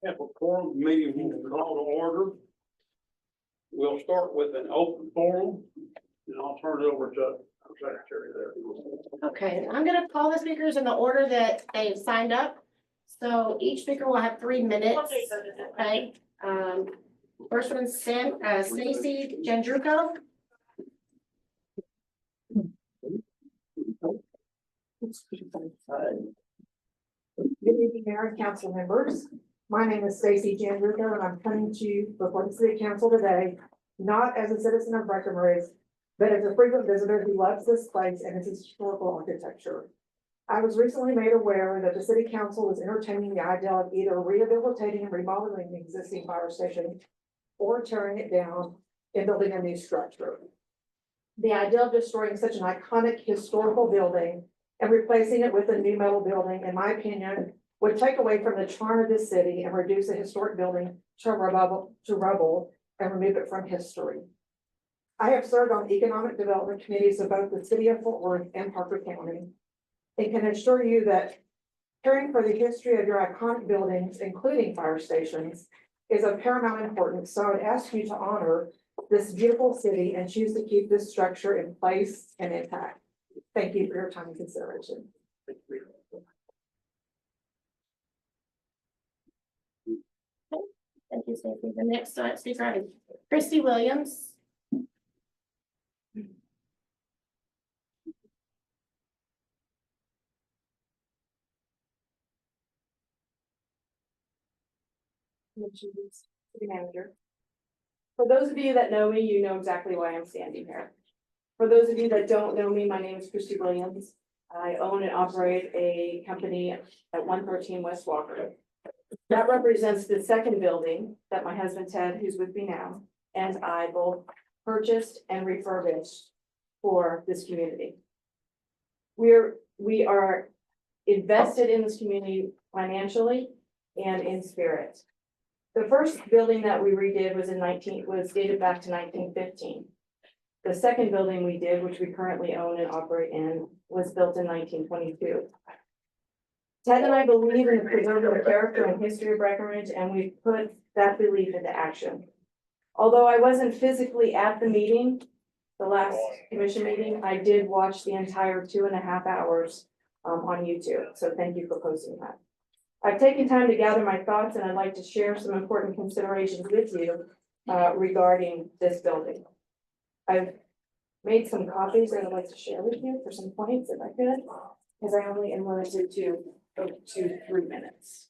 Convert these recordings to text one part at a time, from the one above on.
Have a forum meeting will call to order. We'll start with an open forum, and I'll turn it over to our secretary there. Okay, I'm gonna call the speakers in the order that they've signed up. So each speaker will have 3 minutes, okay? First one's Stacy Jandruko. Good evening, Mayor and council members. My name is Stacy Jandruko, and I'm coming to you before the city council today, not as a citizen of Breckenridge, but as a frequent visitor who loves this place and its historical architecture. I was recently made aware that the city council is entertaining the idea of either rehabilitating and remodeling the existing fire station or tearing it down and building a new structure. The idea of destroying such an iconic historical building and replacing it with a new metal building, in my opinion, would take away from the charm of this city and reduce a historic building to rubble and remove it from history. I have served on economic development committees of both the city of Fort Worth and Parker County, and can assure you that caring for the history of your iconic buildings, including fire stations, is of paramount importance. So I would ask you to honor this beautiful city and choose to keep this structure in place and intact. Thank you for your time and consideration. Thank you, Stacy. The next speaker is Christy Williams. City manager. For those of you that know me, you know exactly why I'm standing here. For those of you that don't know me, my name is Christy Williams. I own and operate a company at 113 West Walker. That represents the second building that my husband Ted, who's with me now, and I both purchased and refurbished for this community. We are invested in this community financially and in spirit. The first building that we redid was dated back to 1915. The second building we did, which we currently own and operate in, was built in 1922. Ted and I believe in preserving the character and history of Breckenridge, and we put that belief into action. Although I wasn't physically at the meeting, the last commission meeting, I did watch the entire 2.5 hours on YouTube. So thank you for posting that. I've taken time to gather my thoughts, and I'd like to share some important considerations with you regarding this building. I've made some copies that I'd like to share with you for some points, if I could, because I only am limited to 2-3 minutes.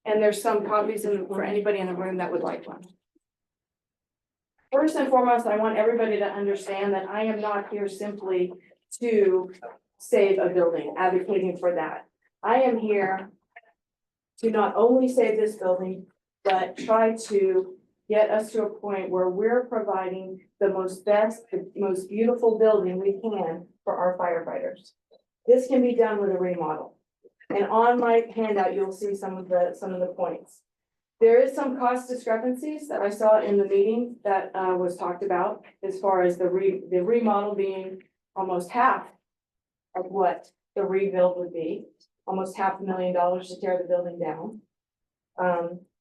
And there's some copies for anybody in the room that would like one. First and foremost, I want everybody to understand that I am not here simply to save a building, advocating for that. I am here to not only save this building, but try to get us to a point where we're providing the most beautiful building we can for our firefighters. This can be done with a remodel. And on my handout, you'll see some of the points. There is some cost discrepancies that I saw in the meeting that was talked about, as far as the remodel being almost half of what the rebuild would be, almost $500,000 to tear the building down.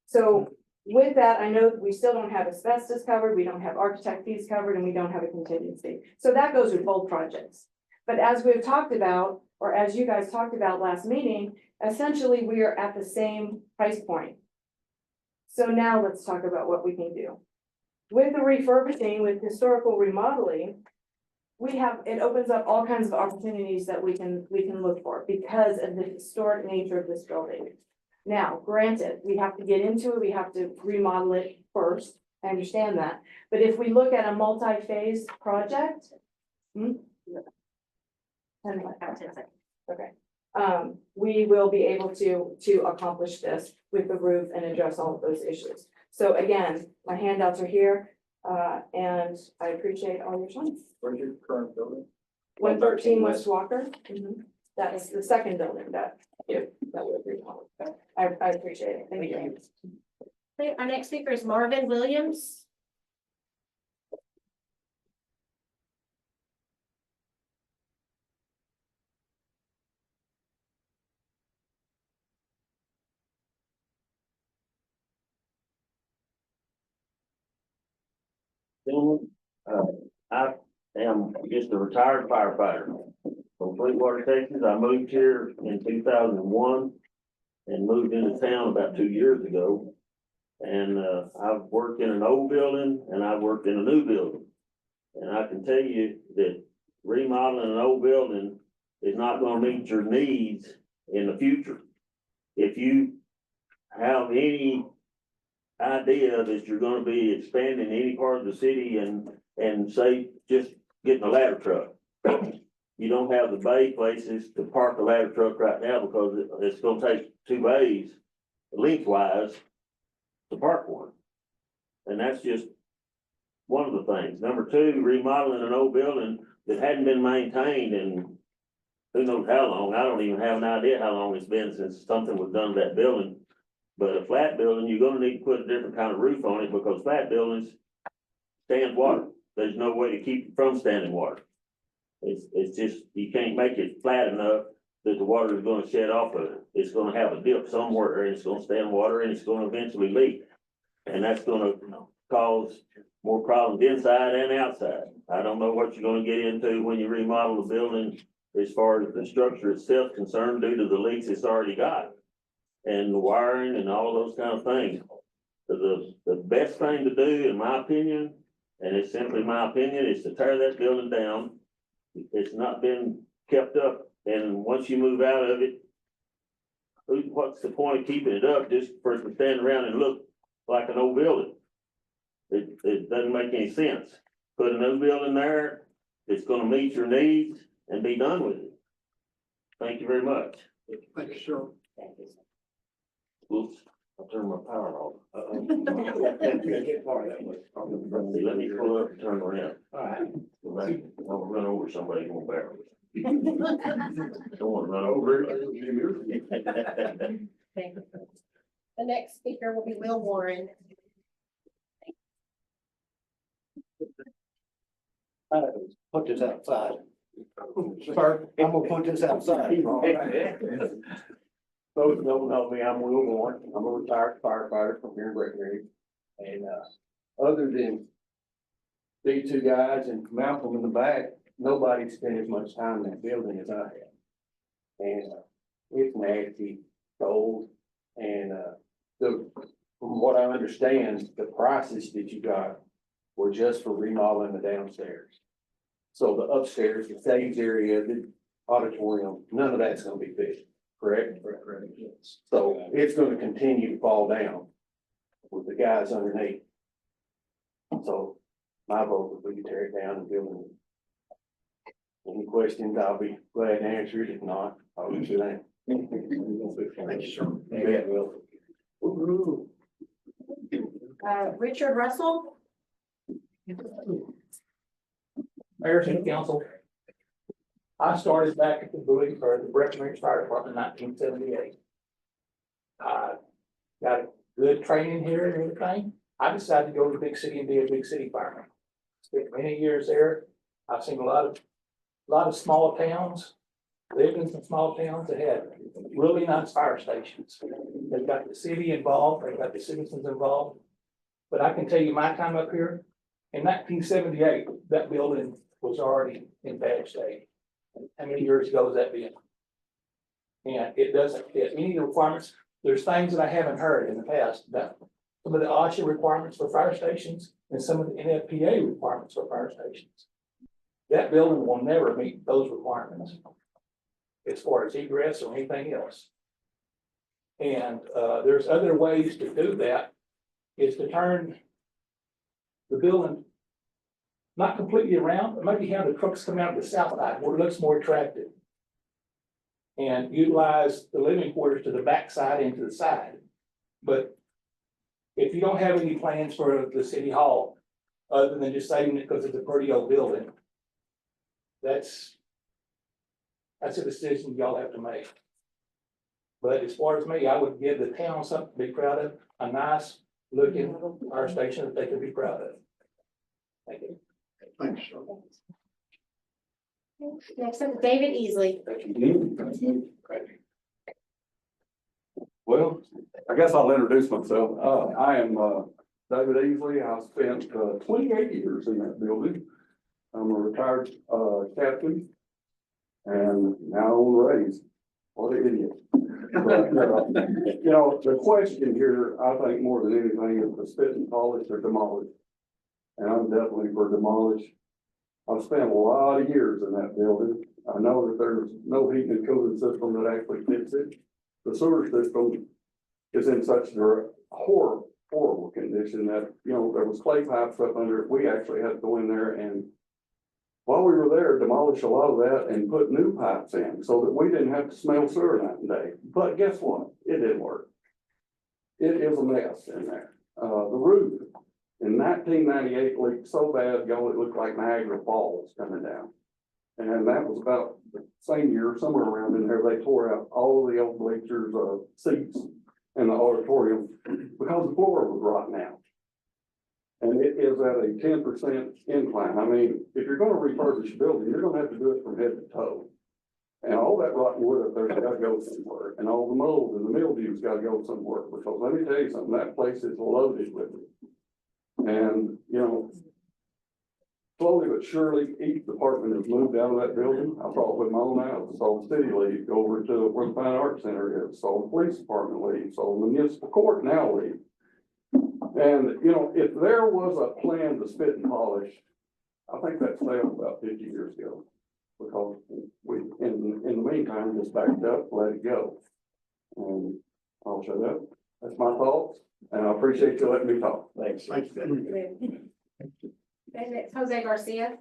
So with that, I know we still don't have asbestos covered, we don't have architect fees covered, and we don't have a contingency. So that goes with both projects. But as we've talked about, or as you guys talked about last meeting, essentially we are at the same price point. So now let's talk about what we can do. With the refurbishing, with historical remodeling, it opens up all kinds of opportunities that we can look for because of the historic nature of this building. Now, granted, we have to get into it, we have to remodel it first. I understand that. But if we look at a multi-phase project, okay. We will be able to accomplish this with the roof and address all of those issues. So again, my handouts are here, and I appreciate all your time. Where's your current building? 113 West Walker. That is the second building that would remodel. I appreciate it. Thank you. Okay, our next speaker is Marvin Williams. Gentlemen, I am just a retired firefighter from Sweetwater, Texas. I moved here in 2001 and moved into town about 2 years ago. And, I've worked in an old building and I've worked in a new building. And I can tell you that remodeling an old building is not gonna meet your needs in the future. If you have any idea that you're gonna be expanding any part of the city and say, just getting a ladder truck. You don't have the bay places to park a ladder truck right now because it's gonna take 2 bays lengthwise to park one. And that's just one of the things. Number 2, remodeling an old building that hadn't been maintained in who knows how long. I don't even have an idea how long it's been since something was done to that building. But a flat building, you're gonna need to put a different kind of roof on it because flat buildings stand water. There's no way to keep it from standing water. It's just, you can't make it flat enough that the water is gonna shed off of it. It's gonna have a dip somewhere and it's gonna stand water and it's gonna eventually leak. And that's gonna cause more problems inside and outside. I don't know what you're gonna get into when you remodel the building as far as the structure itself concerned due to the leaks it's already got. And the wiring and all those kind of things. The best thing to do, in my opinion, and it's simply my opinion, is to tear that building down. It's not been kept up, and once you move out of it, what's the point of keeping it up just for it to stand around and look like an old building? It doesn't make any sense. Put a new building there, it's gonna meet your needs and be done with it. Thank you very much. Thank you, sir. Oops, I'll turn my power off. Let me pull up and turn around. I'll run over somebody on barrel. Don't wanna run over it. Thank you. The next speaker will be Will Warren. Put this outside. Sir, I'm gonna put this outside. Folks don't know me, I'm Will Warren, I'm a retired firefighter from here in Breckenridge. And, other than these 2 guys and Malcolm in the back, nobody spent as much time in that building as I have. And, it's nasty, cold, and, from what I understand, the prices that you got were just for remodeling the downstairs. So the upstairs, the stage area, the auditorium, none of that's gonna be fixed. Correct? Correct, yes. So it's gonna continue to fall down with the guys underneath. So my vote would be to tear it down and build it. Any questions, I'll be glad to answer it. If not, I'll leave it there. Thank you, sir. Yeah, well. Richard Russell. Mayor, City Council. I started back at the Bowie for the Breckenridge Fire Department in 1978. Got a good training here and everything. I decided to go to the big city and be a big city fireman. Spent many years there. I've seen a lot of small towns, lived in some small towns that had really nice fire stations. They've got the city involved, they've got the citizens involved. But I can tell you my time up here, in 1978, that building was already in bad state. How many years ago was that been? And it doesn't fit any of the requirements. There's things that I haven't heard in the past about some of the OSHA requirements for fire stations and some of the NFPA requirements for fire stations. That building will never meet those requirements as far as egress or anything else. And there's other ways to do that, is to turn the building not completely around, but maybe have the trucks come out of the south side where it looks more attractive. And utilize the living quarters to the back side and to the side. But if you don't have any plans for the city hall, other than just saving it because it's a pretty old building, that's a decision y'all have to make. But as far as me, I would give the town something to be proud of, a nice looking fire station that they could be proud of. Thank you. Thanks, sir. Next up, David Easley. Well, I guess I'll introduce myself. I am David Easley. I spent 28 years in that building. I'm a retired captain and now on raise. What an idiot. But, you know, the question here, I think more than anything, is the spit and polish or demolish. And I'm definitely for demolish. I've spent a lot of years in that building. I know that there's no heating and cooling system that actually fits it. The sewer system is in such a horrible condition that, you know, there was clay pipes up under it. We actually had to go in there and while we were there, demolish a lot of that and put new pipes in so that we didn't have to smell sewer night and day. But guess what? It didn't work. It is a mess in there. The roof in 1998 leaked so bad, y'all, it looked like Niagara Falls coming down. And that was about the same year, somewhere around in there, they tore out all of the old bleachers, seats in the auditorium because the floor was rotten out. And it is at a 10% incline. I mean, if you're gonna refurbish a building, you're gonna have to do it from head to toe. And all that rotten wood up there's gotta go somewhere, and all the mold and the mildew's gotta go somewhere, because let me tell you something, that place is loaded with it. And, you know, slowly but surely, each department has moved out of that building. I saw it with my own eyes. Saw the city leave, go over to where the Fine Arts Center is, saw the police department leave, saw the municipal court now leave. And, you know, if there was a plan to spit and polish, I think that failed about 50 years ago. Because we, in the meantime, just backed up, let it go. And I'll shut up. That's my thoughts, and I appreciate you letting me talk. Thanks. Okay, next, Jose Garcia.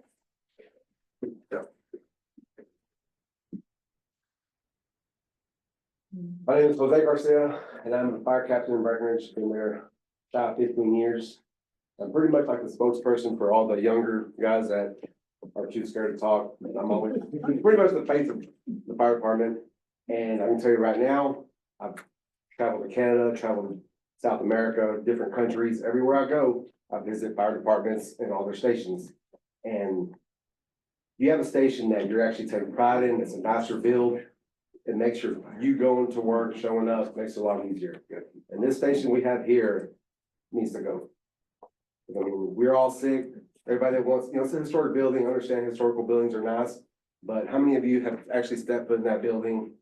My name is Jose Garcia, and I'm a fire captain in Breckenridge. Been there about 15 years. I'm pretty much like the spokesperson for all the younger guys that are too scared to talk. I'm always pretty much the face of the fire department. And I can tell you right now, I've traveled to Canada, traveled to South America, different countries. Everywhere I go, I visit fire departments and all their stations. And you have a station that you're actually taking pride in. It's a nicer build. It makes you going to work, showing up, makes it a lot easier. And this station we have here needs to go. I mean, we're all sick. Everybody that wants, you know, it's a historic building, understand historical buildings are nice. But how many of you have actually stepped foot in that building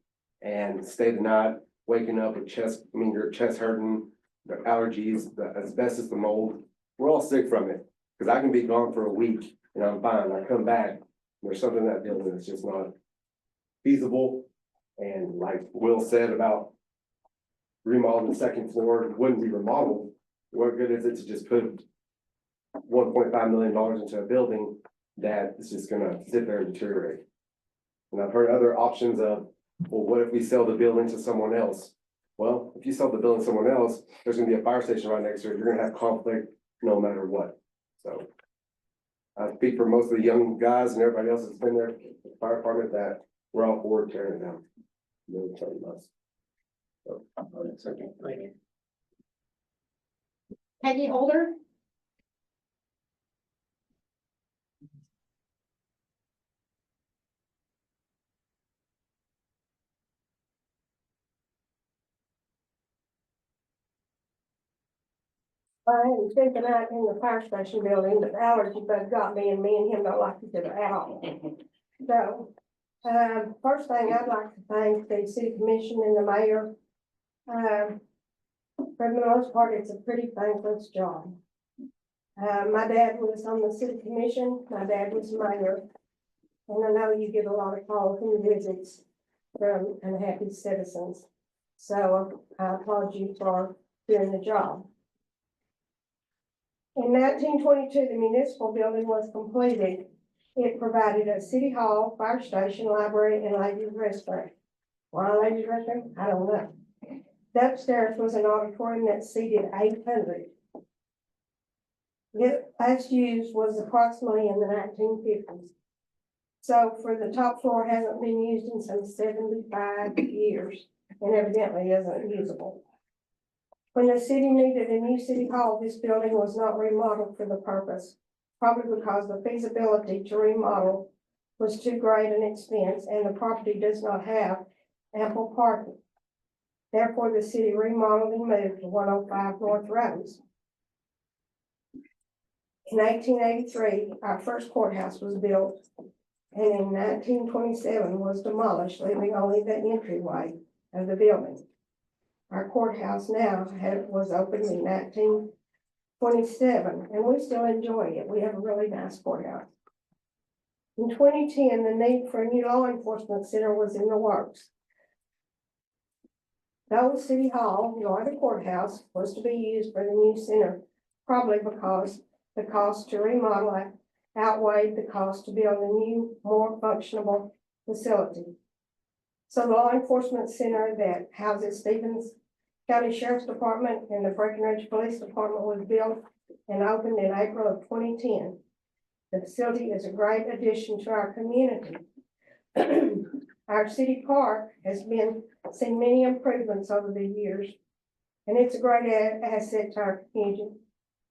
and stayed the night, waking up with your chest hurting, the allergies, the asbestos, the mold? We're all sick from it. Because I can be gone for a week and I'm fine. I come back, and there's something in that building that's just not feasible. And like Will said about remodeling the second floor, it wouldn't be remodeled. What good is it to just put $1.5 million into a building that is just gonna sit there and deteriorate? And I've heard other options of, well, what if we sell the building to someone else? Well, if you sell the building to someone else, there's gonna be a fire station right next to it. You're gonna have conflict no matter what. So I speak for most of the young guys and everybody else that's been there, the fire department, that we're all for tearing it down. No telling us. So, It's okay. Peggy Holder. I hadn't spent the night in the fire station building, but the allergy bug got me and him don't like each other at all. So, first thing I'd like to thank the city commission and the mayor. For the most part, it's a pretty thankless job. My dad was on the city commission, my dad was mayor. And I know you get a lot of calls and visits from unhappy citizens. So I applaud you for doing the job. In 1922, the municipal building was completed. It provided a city hall, fire station, library, and ladies' restroom. Why ladies' restroom? I don't know. The upstairs was an auditorium that seated 800. It last used was approximately in the 1950s. So for the top floor hasn't been used in some 75 years and evidently isn't usable. When the city needed a new city hall, this building was not remodeled for the purpose, probably because the feasibility to remodel was too great an expense and the property does not have ample parking. Therefore, the city remodeled and moved to 105 North Rose. In 1883, our first courthouse was built, and in 1927 was demolished, leaving only the entryway of the building. Our courthouse now was opened in 1927, and we still enjoy it. We have a really nice courthouse. In 2010, the need for a new law enforcement center was in the works. The old city hall, nor the courthouse, was to be used for the new center, probably because the cost to remodel it outweighed the cost to build a new, more functional facility. So the law enforcement center that houses Stevens County Sheriff's Department and the Breckenridge Police Department was built and opened in April of 2010. The facility is a great addition to our community. Our city park has seen many improvements over the years, and it's a great asset to our community.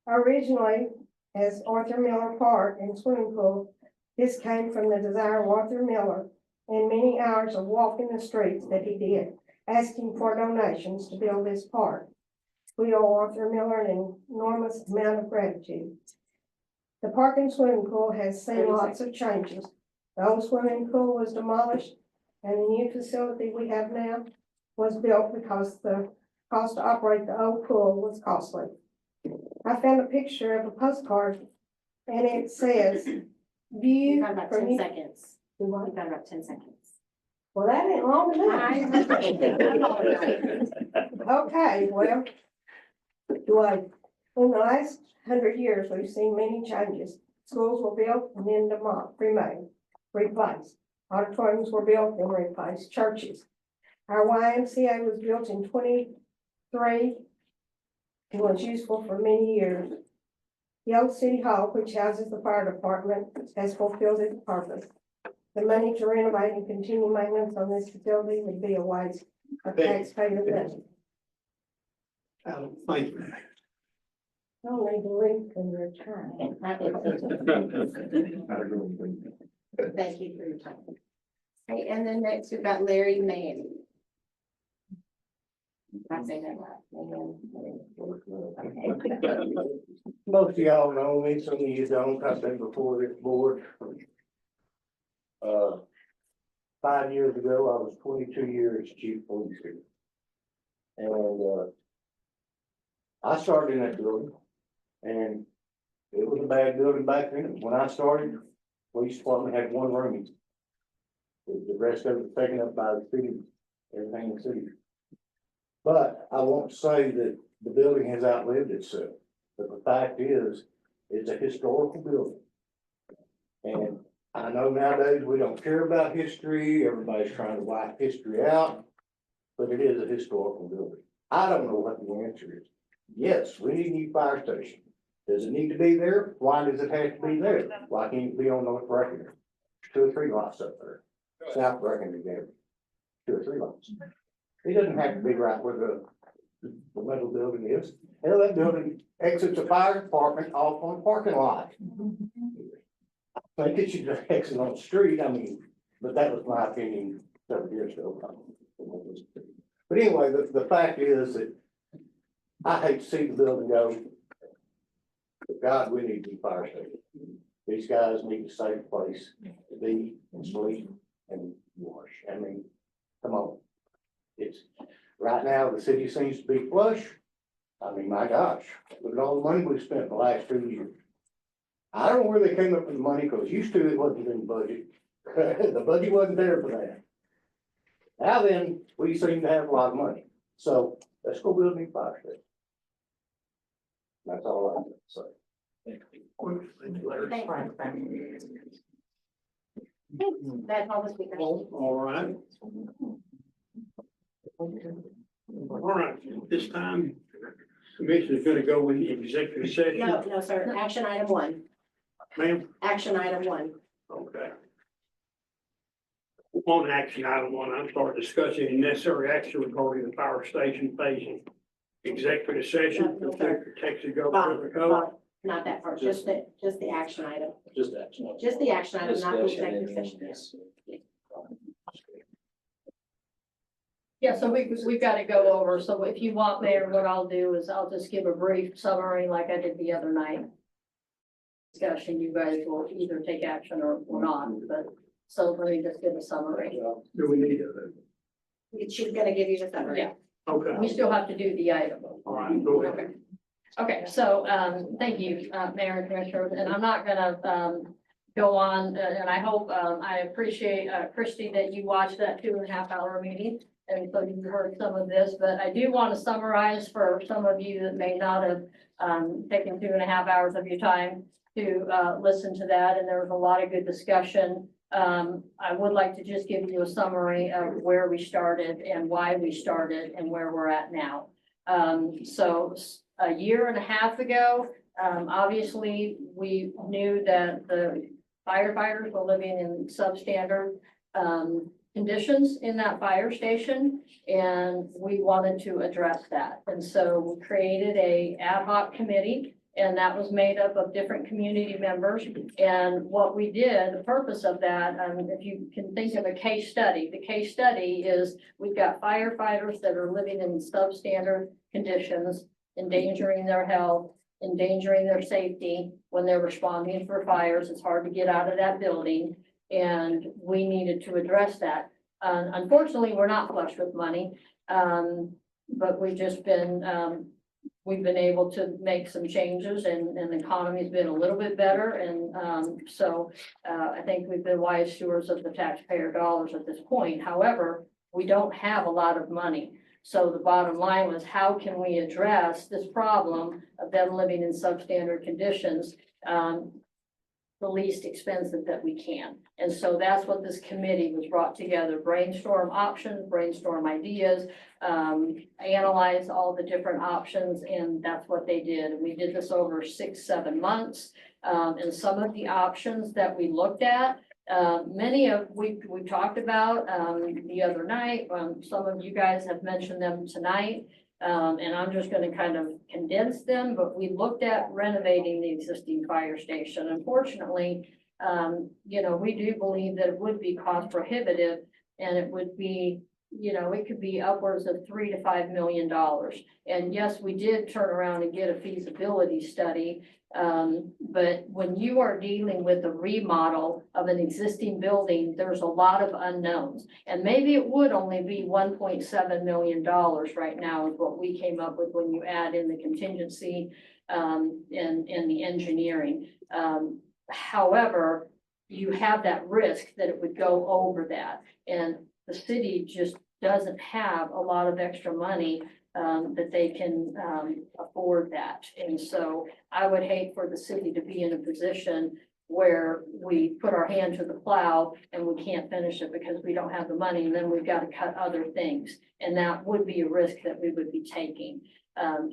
Originally, as Arthur Miller Park and Swimming Pool, this came from the desire of Arthur Miller and many hours of walking the streets that he did, asking for donations to build this park. We owe Arthur Miller an enormous amount of gratitude. The park and swimming pool has seen lots of changes. The old swimming pool was demolished, and the new facility we have now was built because the cost to operate the old pool was costly. I found a picture of a postcard, and it says, You've view got about from 10 you. seconds. You've got about 10 seconds. Well, that ain't long enough. Okay, well, in the last 100 years, we've seen many changes. Schools were built and then replaced. Auditoriums were built and replaced. Churches. Our YMCA was built in 23 and was useful for many years. The old city hall, which houses the fire department, has fulfilled its purpose. The money to renovate and continue maintenance on this facility would be a waste of taxpayer money. Thank you. Don't need to leave in your time. Thank you for your time. Okay, and then next we've got Larry Mann. I say that right. Most of y'all know me, some of you don't, I've been before this board. 5 years ago, I was 22 years chief police here. And, I started in that building, and it was a bad building back then. When I started, police department had one room. The rest of it was taken up by the city, everything in the city. But I won't say that the building has outlived itself, but the fact is, it's a historical building. And I know nowadays we don't care about history, everybody's trying to wipe history out, but it is a historical building. I don't know what the answer is. Yes, we need a new fire station. Does it need to be there? Why does it have to be there? Why can't it be on North Breckenridge? There's 2 or 3 lots up there. South Breckenridge, there. 2 or 3 lots. It doesn't have to be right where the metal building is. Hell, that building exits the fire department off on the parking lot. I think it should just exit on the street, I mean, but that was my opinion several years ago. But anyway, the fact is that I hate to see the building go. But God, we need a new fire station. These guys need a safe place to be and sleep and wash. I mean, come on. It's, right now, the city seems to be flush. I mean, my gosh, look at all the money we've spent the last 2 years. I don't know where they came up with the money, because used to it wasn't in the budget. The budget wasn't there for that. Now then, we seem to have a lot of money. So let's go build a new fire station. That's all I have to say. That's all the speakers. All right. All right, this time, commission is gonna go in the executive session. No, sir. Action item 1. Ma'am, Action item 1. okay. On action item 1, I'm starting discussing necessary action regarding the fire station phasing. Executive session, No, protect Texas Bob, government code. Bob, not that part, just the action item. Just action. Just the action item, not the executive session. Yeah, so we've got to go over, so if you want, Mayor, what I'll do is I'll just give a brief summary like I did the other night. discussion, you guys will either take action or not, but, so let me just give a summary. Do we need to? She's gonna give you the summary. Yeah. Okay, We still have to do the item. all right, go ahead. Okay. Okay, so, thank you, Mayor and Commissioners, and I'm not gonna, go on, and I hope, I appreciate, Christie, that you watched that 2.5 hour meeting. And so you heard some of this, but I do want to summarize for some of you that may not have, taken 2.5 hours of your time to, listen to that, and there was a lot of good discussion. I would like to just give you a summary of where we started and why we started and where we're at now. So a 1.5 years ago, obviously, we knew that the firefighters were living in substandard conditions in that fire station, and we wanted to address that. And so we created a ad hoc committee, and that was made up of different community members. And what we did, the purpose of that, if you can think of a case study, the case study is we've got firefighters that are living in substandard conditions, endangering their health, endangering their safety when they're responding for fires. It's hard to get out of that building, and we needed to address that. Unfortunately, we're not flush with money, but we've just been, we've been able to make some changes, and the economy's been a little bit better. And so I think we've been wise stewards of the taxpayer dollars at this point. However, we don't have a lot of money. So the bottom line was, how can we address this problem of them living in substandard conditions, the least expensive that we can? And so that's what this committee was brought together, brainstorm options, brainstorm ideas, analyze all the different options, and that's what they did. And we did this over 6-7 months. And some of the options that we looked at, many of we talked about the other night. Some of you guys have mentioned them tonight, and I'm just going to kind of condense them. But we looked at renovating the existing fire station. Unfortunately, we do believe that it would be cost prohibitive, and it would be, it could be upwards of $3 to $5 million. And yes, we did turn around and get a feasibility study. But when you are dealing with a remodel of an existing building, there's a lot of unknowns. And maybe it would only be $1.7 million right now is what we came up with when you add in the contingency, and the engineering. However, you have that risk that it would go over that. And the city just doesn't have a lot of extra money that they can afford that. And so I would hate for the city to be in a position where we put our hand to the plow and we can't finish it because we don't have the money, and then we've got to cut other things. And that would be a risk that we would be taking.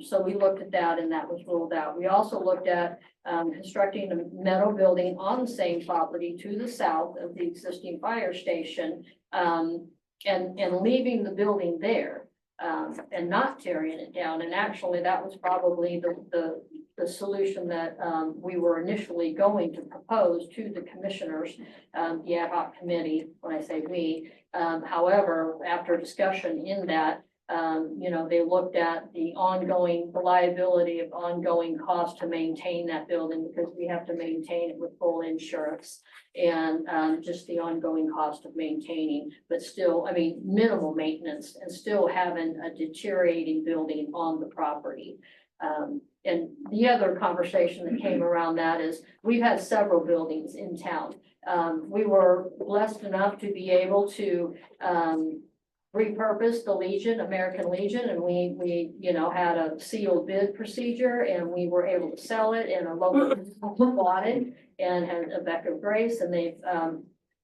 So we looked at that, and that was ruled out. We also looked at constructing a metal building on the same property to the south of the existing fire station, and leaving the building there. And not tearing it down. And actually, that was probably the solution that we were initially going to propose to the commissioners, the ad hoc committee, when I say we. However, after discussion in that, they looked at the liability of ongoing cost to maintain that building, because we have to maintain it with full insurance, and just the ongoing cost of maintaining, but still, minimal maintenance, and still having a deteriorating building on the property. And the other conversation that came around that is, we've had several buildings in town. We were blessed enough to be able to repurpose the American Legion, and we had a sealed bid procedure, and we were able to sell it, and a local bought it and had a beck of grace, and they've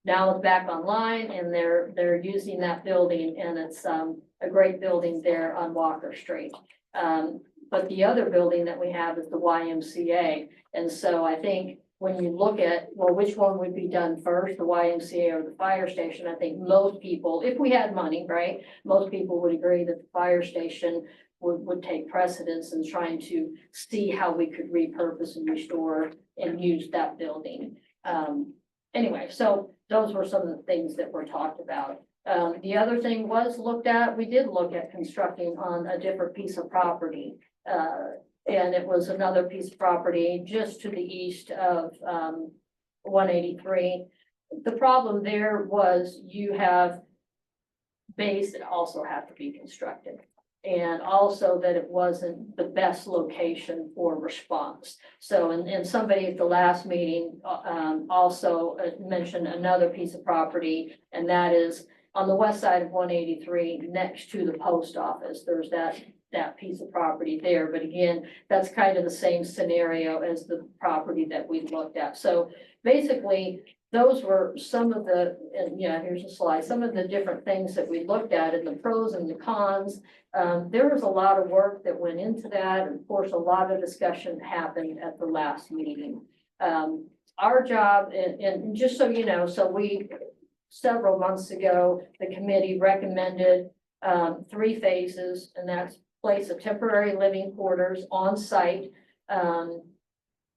now it's back online, and they're using that building, and it's a great building there on Walker Street. But the other building that we have is the YMCA, and so I think when you look at, well, which one would be done first, the YMCA or the fire station, I think most people, if we had money, right, most people would agree that the fire station would take precedence in trying to see how we could repurpose and restore and use that building. Anyway, so those were some of the things that were talked about. The other thing was we did look at constructing on a different piece of property. And it was another piece of property just to the east of, 183. The problem there was you have bays that also have to be constructed. And also that it wasn't the best location for response. So, and somebody at the last meeting, also mentioned another piece of property, and that is on the west side of 183, next to the post office. There's that piece of property there. But again, that's kind of the same scenario as the property that we looked at. So basically, those were some of the, and yeah, here's a slide, some of the different things that we looked at and the pros and the cons. There was a lot of work that went into that. And of course, a lot of discussion happened at the last meeting. Our job, and just so you know, several months ago, the committee recommended 3 phases, and that's place of temporary living quarters on site,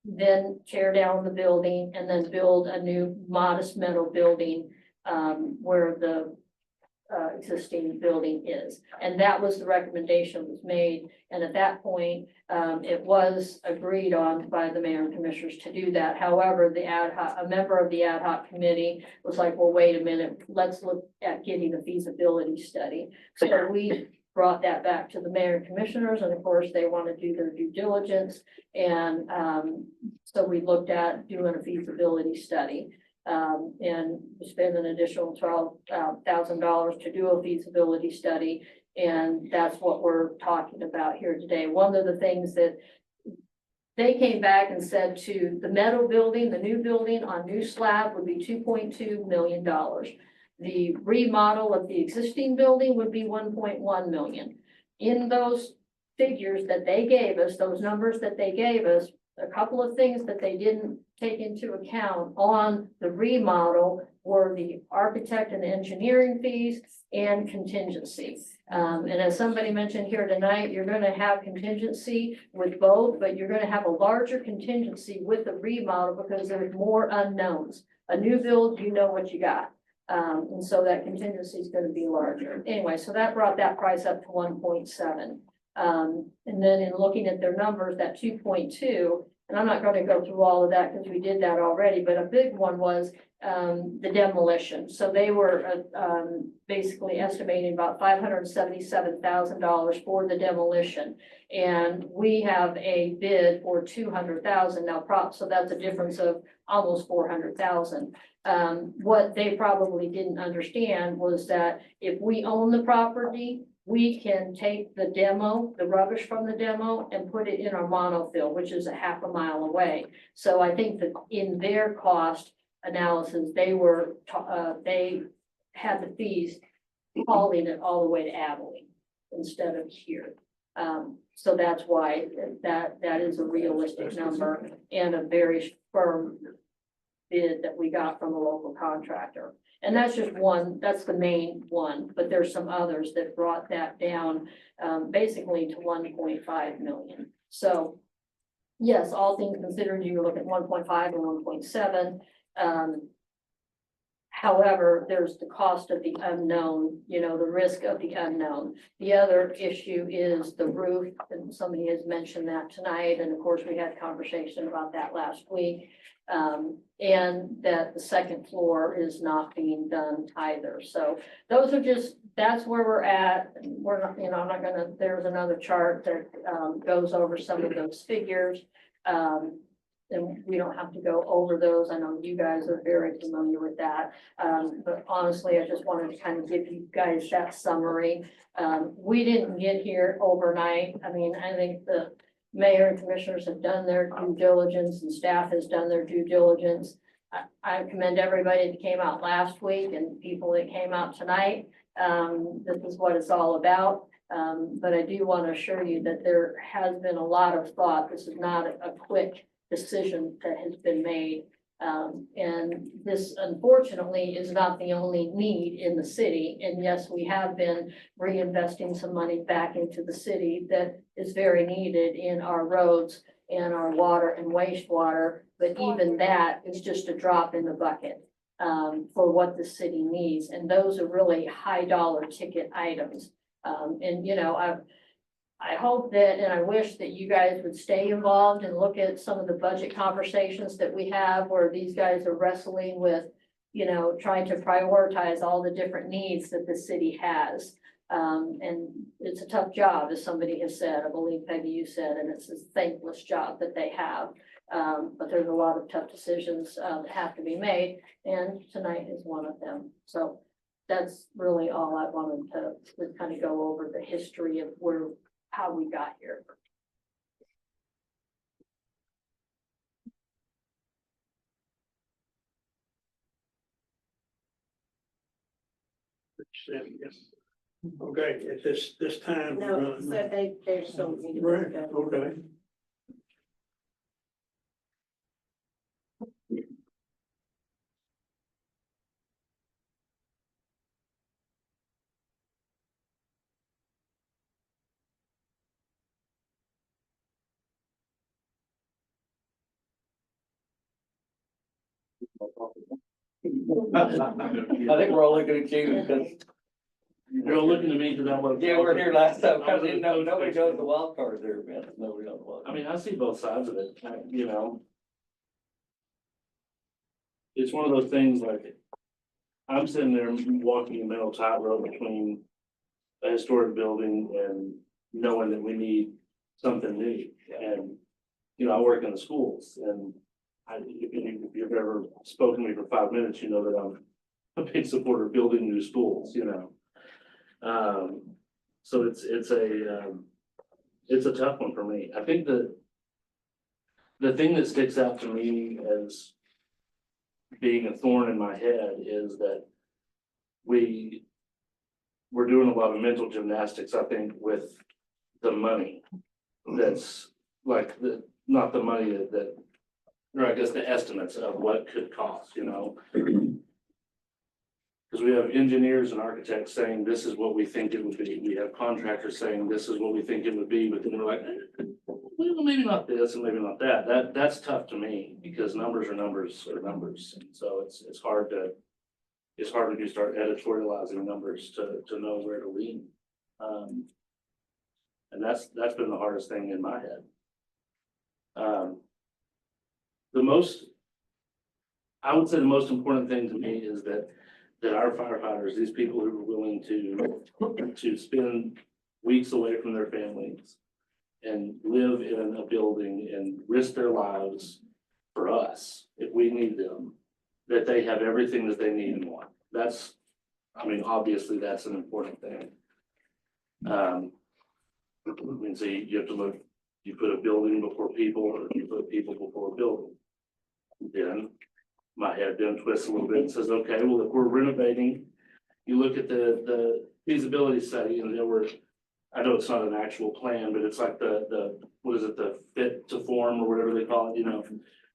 then tear down the building and then build a new modest metal building where the existing building is. And that was the recommendation was made. And at that point, it was agreed on by the mayor and commissioners to do that. However, a member of the ad hoc committee was like, well, wait a minute, let's look at getting a feasibility study. So we brought that back to the mayor and commissioners, and of course, they want to do their due diligence. And so we looked at doing a feasibility study. And we spent an additional $12,000 to do a feasibility study. And that's what we're talking about here today. One of the things that they came back and said to the metal building, the new building on new slab would be $2.2 million. The remodel of the existing building would be 1.1 million. In those figures that they gave us, those numbers that they gave us, a couple of things that they didn't take into account on the remodel were the architect and engineering fees and contingency. And as somebody mentioned here tonight, you're going to have contingency with both, but you're going to have a larger contingency with the remodel because there's more unknowns. A new build, you know what you got. And so that contingency is going to be larger. Anyway, so that brought that price up to 1.7. And then in looking at their numbers, that 2.2, and I'm not going to go through all of that because we did that already, but a big one was the demolition. So they were basically estimating about $577,000 for the demolition. And we have a bid for $200,000 now, so that's a difference of almost $400,000. What they probably didn't understand was that if we own the property, we can take the rubbish from the demo and put it in our monofill, which is a half a mile away. So I think that in their cost analysis, they had the fees hauling it all the way to Abilene instead of here. So that's why that is a realistic number and a very firm bid that we got from a local contractor. And that's just one, that's the main one, but there's some others that brought that down basically to 1.5 million. So yes, all things considered, you look at 1.5 and 1.7. However, there's the cost of the unknown, the risk of the unknown. The other issue is the roof, and somebody has mentioned that tonight. And of course, we had conversation about that last week. And that the second floor is not being done either. So those are that's where we're at. We're not, I'm not gonna, there's another chart that goes over some of those figures. And we don't have to go over those. I know you guys are very familiar with that. But honestly, I just wanted to kind of give you guys that summary. We didn't get here overnight. I mean, I think the mayor and commissioners have done their due diligence and staff has done their due diligence. I commend everybody that came out last week and people that came out tonight. This is what it's all about. But I do want to assure you that there has been a lot of thought. This is not a quick decision that has been made. And this unfortunately is not the only need in the city. And yes, we have been reinvesting some money back into the city that is very needed in our roads and our water and wastewater. But even that is just a drop in the bucket for what the city needs. And those are really high dollar ticket items. And I hope that, and I wish that you guys would stay involved and look at some of the budget conversations that we have where these guys are wrestling with, you know, trying to prioritize all the different needs that the city has. And it's a tough job, as somebody has said, I believe Peggy, you said, and it's a thankless job that they have. But there's a lot of tough decisions, that have to be made, and tonight is one of them. So that's really all I wanted to kind of go over the history of how we got here. Yes. Okay, at this time. we're No, gonna- so they're still. Right, okay. I think we're all looking at you because, You're all looking at me because I was. yeah, we were here last time. I didn't know, nobody knows the wild card there, man. Nobody knows the wild. I mean, I see both sides of it, you know. It's one of those things like, I'm sitting there walking a mental tightrope between a historic building and knowing that we need something new. And, you know, I work in the schools and if you've ever spoken to me for 5 minutes, you know that I'm a big supporter of building new schools, you know. So it's a tough one for me. I think that the thing that sticks out to me as being a thorn in my head is that we're doing a lot of mental gymnastics, I think, with the money. That's like not the money that, or I guess the estimates of what it could cost, you know? Because we have engineers and architects saying, this is what we think it would be. We have contractors saying, this is what we think it would be, but then we're like, well, maybe not this and maybe not that. That's tough to me because numbers are numbers are numbers. And so it's hard to start editorializing numbers to know where to lean. And that's been the hardest thing in my head. I would say the most important thing to me is that our firefighters, these people who are willing to spend weeks away from their families and live in a building and risk their lives for us, if we need them, that they have everything that they need and want. Obviously, that's an important thing. I mean, so you have to look, you put a building before people, or you put people before a building. Then my head then twists a little bit and says, okay, well, if we're renovating, you look at the feasibility study and I know it's not an actual plan, but it's like the fit to form or whatever they call it, you know,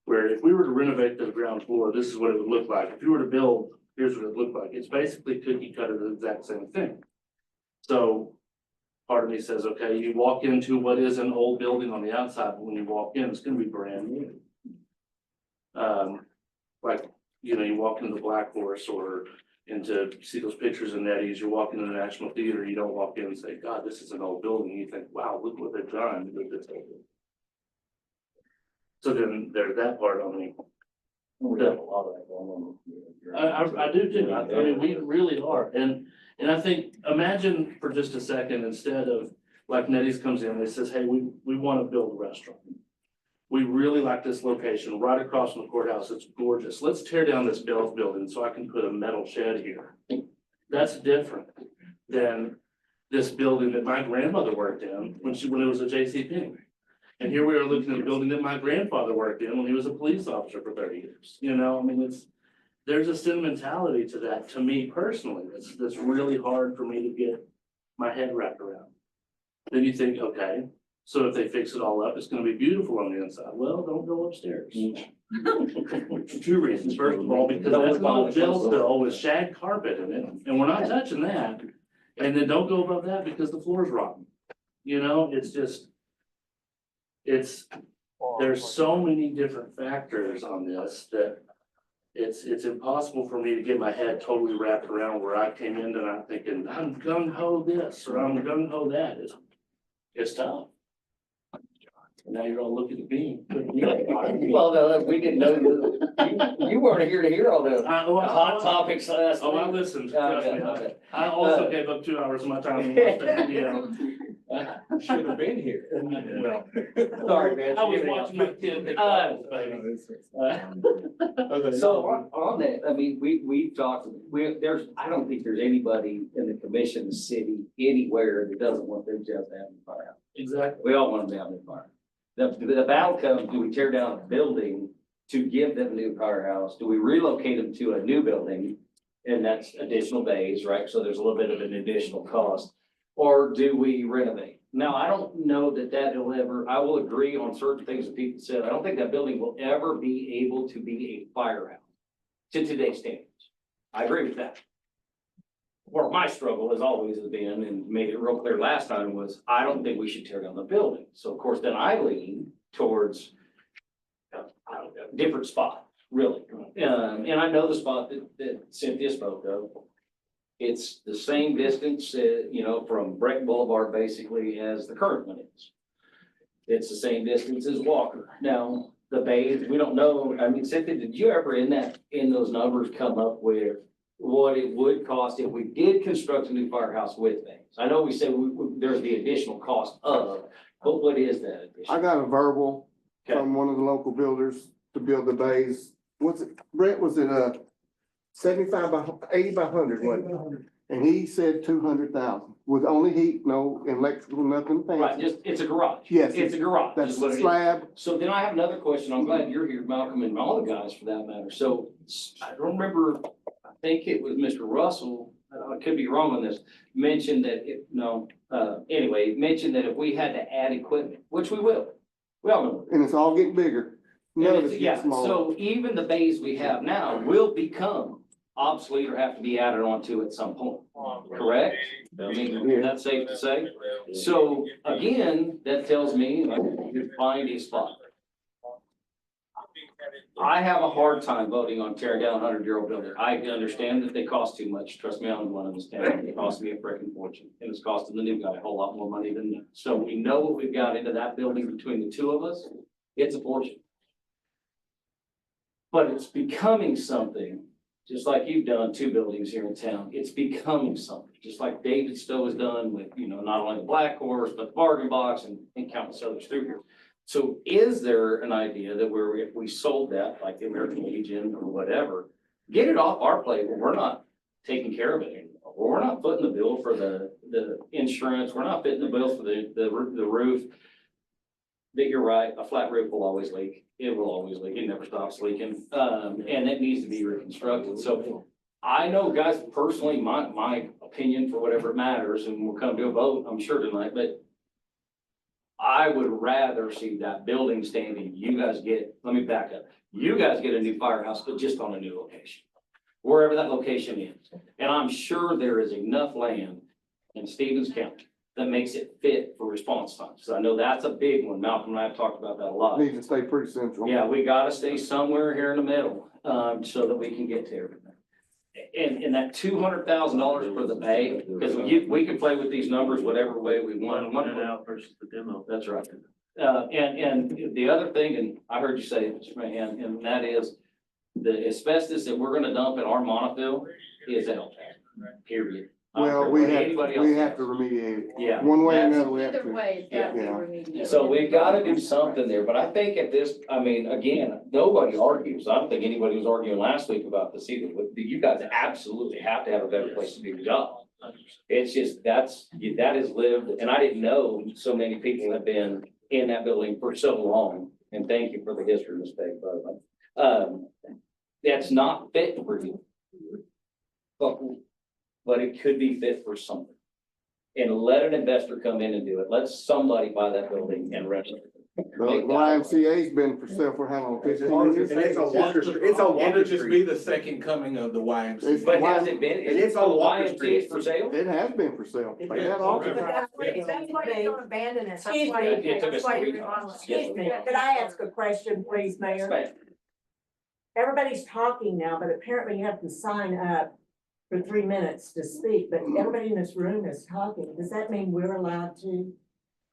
where if we were to renovate the ground floor, this is what it would look like. If you were to build, here's what it looked like. It's basically cookie cutter, the exact same thing. So part of me says, okay, you walk into what is an old building on the outside, but when you walk in, it's gonna be brand new. Like, you know, you walk into the Black Horse or you see those pictures in Nettie's, you walk into the National Theater, you don't walk in and say, God, this is an old building. You think, wow, look what they've done with this building. So then there's that part on me. We have a lot of that going on. I do too. I mean, we really are. And I think, imagine for just a second, instead of like Nettie's comes in and they says, hey, we want to build a restaurant. We really like this location right across from the courthouse. It's gorgeous. Let's tear down this Bell's building so I can put a metal shed here. That's different than this building that my grandmother worked in when it was a JCPenney. And here we are looking at a building that my grandfather worked in when he was a police officer for 30 years. You know, I mean, there's a sentimentality to that, to me personally, that's really hard for me to get my head wrapped around. Then you think, okay, so if they fix it all up, it's gonna be beautiful on the inside. Well, don't go upstairs. For 2 reasons. First of all, because that's an old jail cell with shag carpet in it, and we're not touching that. And then don't go above that because the floor's rotten. You know, there's so many different factors on this that it's impossible for me to get my head totally wrapped around where I came in tonight thinking, I'm gung ho this or I'm gung ho that. It's tough. And now you're gonna look at the beam. Well, no, we didn't know, you weren't here to hear all the hot topics last Oh, I week. listened, trust me. Okay. I also gave up 2 hours of my time to watch that video. Should have been here. Well, Sorry, man. I was watching my kid. So on that, I mean, we've talked, I don't think there's anybody in the commission, the city, anywhere that doesn't want their jail to have a firehouse. Exactly. We all want them to have a fire. The battle comes, do we tear down a building to give them a new firehouse? Do we relocate them to a new building? And that's additional bays, right? So there's a little bit of an additional cost. Or do we renovate? Now, I don't know that will ever, I will agree on certain things that people said. I don't think that building will ever be able to be a firehouse to today's standards. I agree with that. Where my struggle has always been, and made it real clear last time, was I don't think we should tear down the building. So of course, then I lean towards I don't know, different spot, really. And I know the spot that Cynthia spoke of. It's the same distance, from Breck Boulevard basically as the current one is. It's the same distance as Walker. Now, the bays, we don't know. I mean, Cynthia, did you ever in those numbers come up with what it would cost if we did construct a new firehouse with bays? I know we said there's the additional cost of, but what is that additional? I got a verbal Okay. from one of the local builders to build the bays. Was it, Brent, was it 75 by 80 by 100, wasn't it? And he said 200,000 with only heat, no electrical, nothing Right, fancy. it's a garage. Yes, It's a garage. That's is what it a is. slab. So then I have another question. I'm glad you're here, Malcolm, and all the guys for that matter. So I don't remember, I think it was Mr. Russell, I could be wrong on this, mentioned that mentioned that if we had to add equipment, which we will, we all know. And it's all getting bigger. And None of it's- it's yeah, getting smaller. so even the bays we have now will become obsolete or have to be added onto at some point, correct? I mean, that's safe to say. So again, that tells me like, you find a spot. I have a hard time voting on tearing down 100-year-old building. I understand that they cost too much. Trust me, I'm one of this town. It cost me a freaking fortune, and it's costing the new guy a whole lot more money than me. So we know what we've got into that building between the two of us. It's a fortune. But it's becoming something, just like you've done 2 buildings here in town. It's becoming something, just like David Stowe has done with, not only the Black Horse, but the Bargain Box and countless others through here. So is there an idea that if we sold that, like the American Legion or whatever, get it off our plate, where we're not taking care of it anymore? Where we're not footing the bill for the insurance, we're not fitting the bill for the roof. That you're right, a flat roof will always leak. It will always leak. It never stops leaking. And it needs to be reconstructed. So I know, guys, personally, my opinion for whatever it matters, and we'll come to a vote, I'm sure tonight, but I would rather see that building standing. You guys let me back up. You guys get a new firehouse, but just on a new location, wherever that location is. And I'm sure there is enough land in Stevens County that makes it fit for response times. So I know that's a big one. Malcolm and I have talked about that a lot. Needs to stay pretty central. Yeah, we gotta stay somewhere here in the middle, so that we can get to everything. And that $200,000 for the bay, because we can play with these numbers whatever way we want. Out versus the demo. That's right. And the other thing, and I heard you say, Mr. Mahan, and that is the asbestos that we're gonna dump in our monofil is out, period. I don't Well, care we what have, anybody else we have says. to remediate it. Yeah. One way or that's- another, we have Either to. way, it's gotta be Yeah. remediated. So we've gotta do something there, but I think again, nobody argues. I don't think anybody was arguing last week about this either. You guys absolutely have to have a better place to do your job. It's just, that is lived, and I didn't know so many people have been in that building for so long. And thank you for the history mistake, but, that's not fit for you. But it could be fit for something. And let an investor come in and do it. Let somebody buy that building and rent it. The YMCA's been for sale for how long? 15 years? And it's on Walker Street. It's on Walker It'll just be Street. the second coming of the YMCA. It's- But has it been, And is it's it on the Walker YMCA Street. for sale? It has been for sale. They had But auctions. that's why you don't abandon it. That's Excuse why me. you- It took us that's why 3 you remodel it. months. Excuse me, could I ask a question, please, Mayor? Right. Everybody's talking now, but apparently you have to sign up for 3 minutes to speak, but everybody in this room is talking. Does that mean we're allowed to?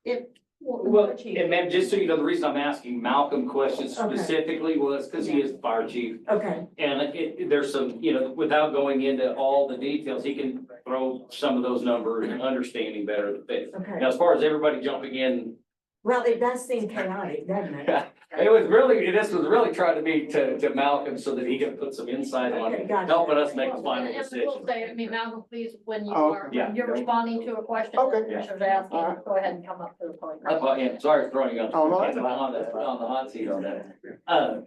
if. Well, and ma'am, just so you know, the reason I'm asking Malcolm questions Okay. specifically was because he is the fire chief. Okay, And there's some, without going into all the details, he can throw some of those numbers and understanding better than this. okay. Now, as far as everybody jumping in, Well, it does seem chaotic, doesn't it? this was really trying to be to Malcolm so that he can put some insight on Okay, gotcha. helping us make a Well, final and I decision. will say, I mean, Malcolm, please, when you Oh, are, yeah. when you're responding to a question, the Okay. commissioner's asking, All right. go ahead and come up to the podium. Yeah, sorry for throwing you Oh, no, on the hot seat on that.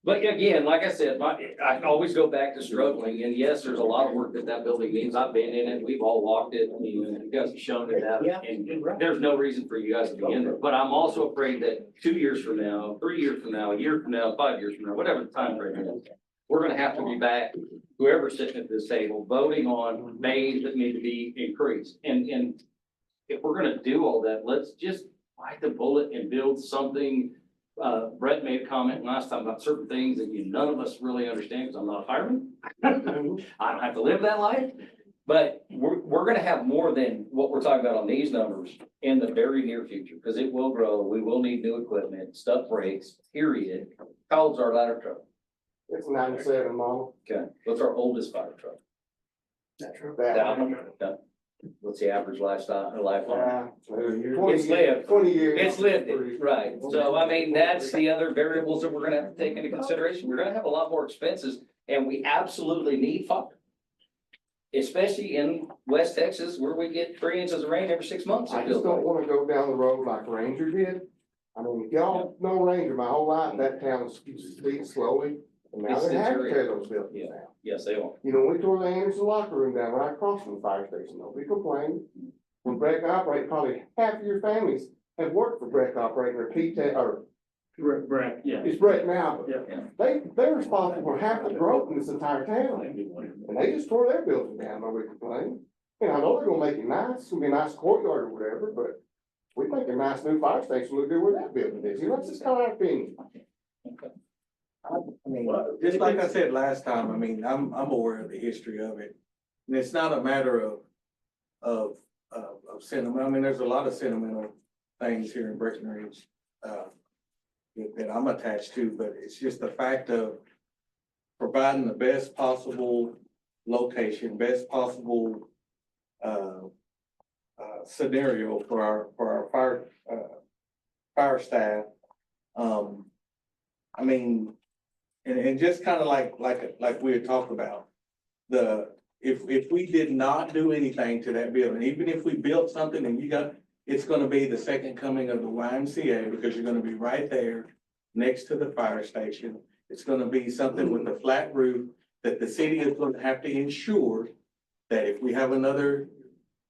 But again, like I said, I always go back to struggling, and yes, there's a lot of work that building needs. I've been in it, we've all walked it, you guys have shown it that. And there's no reason for you guys to be in there, but I'm also afraid that 2 years from now, 3 years from now, a year from now, 5 years from now, whatever the time frame is, we're gonna have to be back, whoever's sitting at this table, voting on bays that need to be increased. And if we're gonna do all that, let's just bite the bullet and build something. Brett made a comment last time about certain things that none of us really understand, because I'm not a fireman. I don't have to live that life, but we're gonna have more than what we're talking about on these numbers in the very near future, because it will grow, we will need new equipment, stuff breaks, period. How old's our ladder truck? It's 97 model. Okay, what's our oldest fire truck? That one. Okay. What's the average lifeline? 20 It's lived. 20 years. It's lived, right, so I mean, that's the other variables that we're gonna have to take into consideration, we're gonna have a lot more expenses, and we absolutely need fire. Especially in West Texas, where we get 3 inches of rain every 6 months. I just don't wanna go down the road like Ranger did. I mean, if y'all know Ranger, my whole life, that town speeds slowly, and now It's they have to deteriorating. tear those buildings down. Yes, they are. You know, we tore the Anderson locker room down right across from the fire station, nobody complained. When Breck operated, probably half of your families have worked for Breck operating or P-TEC, or Brett, yeah. it's Breck now, but Yeah. they're responsible for half the growth in this entire town. And they just tore their building down, nobody complained. And I know they're gonna make it nice, it's gonna be a nice courtyard or whatever, but we think a nice new fire station would do where that building is, you know, that's just kind of our opinion. I mean, just like I said last time, I mean, I'm aware of the history of it. And it's not a matter of sentiment. I mean, there's a lot of sentimental things here in Breckenridge, that I'm attached to, but it's just the fact of providing the best possible location, best possible, scenario for our fire staff. I mean, and just kind of like we had talked about, if we did not do anything to that building, even if we built something and it's gonna be the second coming of the YMCA, because you're gonna be right there next to the fire station. It's gonna be something with a flat roof that the city is gonna have to ensure that if we have another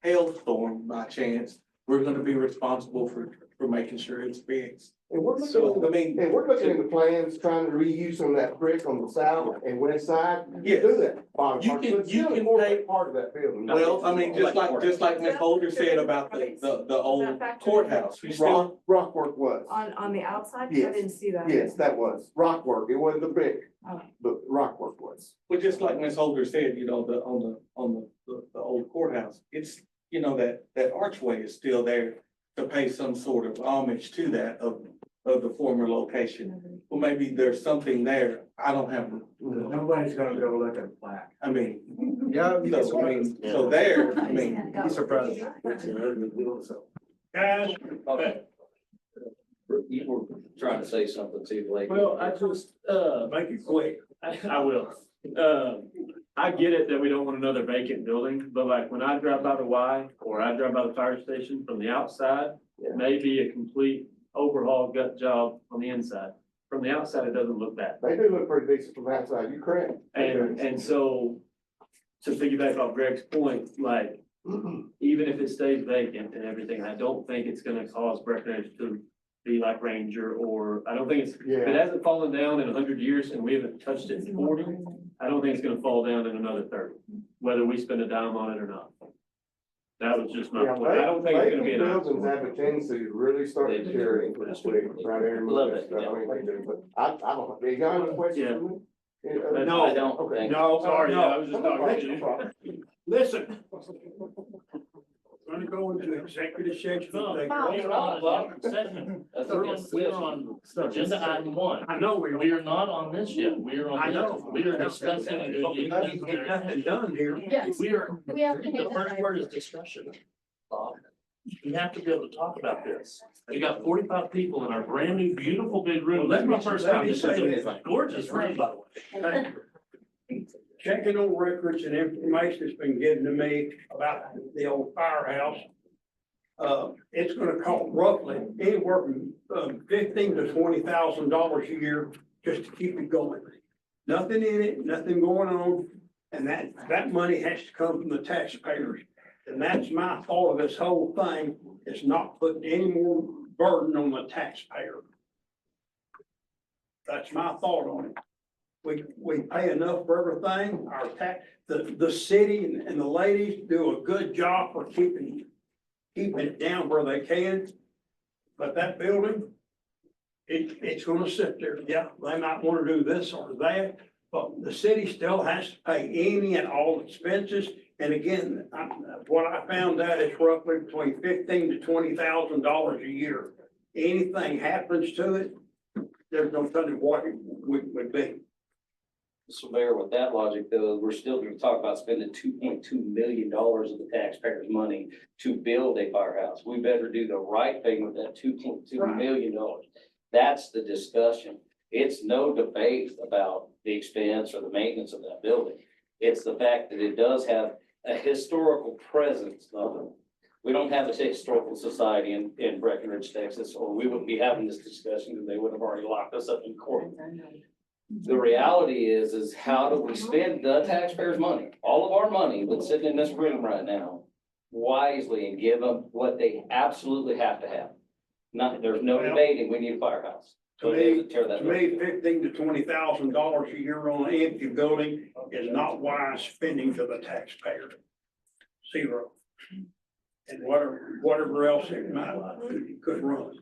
hailstorm by chance, we're gonna be responsible for making sure it's fixed. And we're So, looking, I mean, and we're looking at the plans, trying to reuse some of that brick on the south and west side. Yes. Do that. bottom You part. can- So it's you still can more take- Part of that building. well, I mean, just like Ms. Holder said about the old courthouse. You still, Rock work was. On the outside, I Yes. didn't see that. Yes, that was rock work. It wasn't the brick, Oh. but rock work was. well, just like Ms. Holder said, on the old courthouse, it's, that archway is still there to pay some sort of homage to that of the former location. Well, maybe there's something there. I don't have, Nobody's gonna go look at a plaque. I mean, Yeah. so there, I mean. Be surprised. Guys, You were trying to say something too, Blake. well, I just, make it quick. I will. I get it that we don't want another vacant building, but like when I drive by the Y or I drive by the fire station from the outside, it may be a complete overhaul gut job on the inside. From the outside, it doesn't look bad. They do look pretty decent from the outside. You correct. And so to piggyback off Greg's point, like, even if it stays vacant and everything, I don't think it's gonna cause Breckenridge to be like Ranger, or I don't think if it Yeah. hasn't fallen down in 100 years and we haven't touched it in 40, I don't think it's gonna fall down in another 30, whether we spend a dime on it or not. That was just my Yeah, point. I don't think it's gonna be vacant an buildings have a tendency to really start They do. deteriorating pretty quick, right there. Love it, I mean, they do, but I don't, you got any questions for me? Yeah, No, I don't Okay. think. No, sorry, No, I was just no talking to problem. you. Listen. to go into executive session. No, Take- we're on session. That's We're on agenda item 1. I know we We are not on this yet. We are I on know. this. We are discussing. Get nothing done here. Yes, We are, we have to. the first word is discussion. Bob, you have to be able to talk about this. We got 45 people in our brand new, beautiful big room. That's my first time. This is a gorgeous room, by the way. Checking on records and information that's been given to me about the old firehouse. It's gonna cost roughly anywhere from $15,000 to $20,000 a year just to keep it going. Nothing in it, nothing going on, and that money has to come from the taxpayers. And that's my thought of this whole thing, is not putting any more burden on the taxpayer. That's my thought on it. We pay enough for everything, the city and the ladies do a good job for keeping it down where they can. But that building, it's gonna sit there, yeah, they might wanna do this or that, but the city still has to pay any and all expenses. And again, what I found out is roughly between $15,000 to $20,000 a year. Anything happens to it, there's no telling what it would be. So Mayor, with that logic though, we're still gonna talk about spending $2.2 million of the taxpayers' money to build a firehouse. We better do the right thing with that $2.2 million. That's the discussion. It's no debate about the expense or the maintenance of that building. It's the fact that it does have a historical presence. We don't have a historical society in Breckenridge, Texas, or we wouldn't be having this discussion because they would have already locked us up in court. The reality is how do we spend the taxpayers' money, all of our money that's sitting in this room right now, wisely and give them what they absolutely have to have. There's no debating, we need a firehouse. So it doesn't tear that To me, $15,000 to $20,000 a year on an empty building is not wise spending to the taxpayer. Zero. And whatever else it might could run.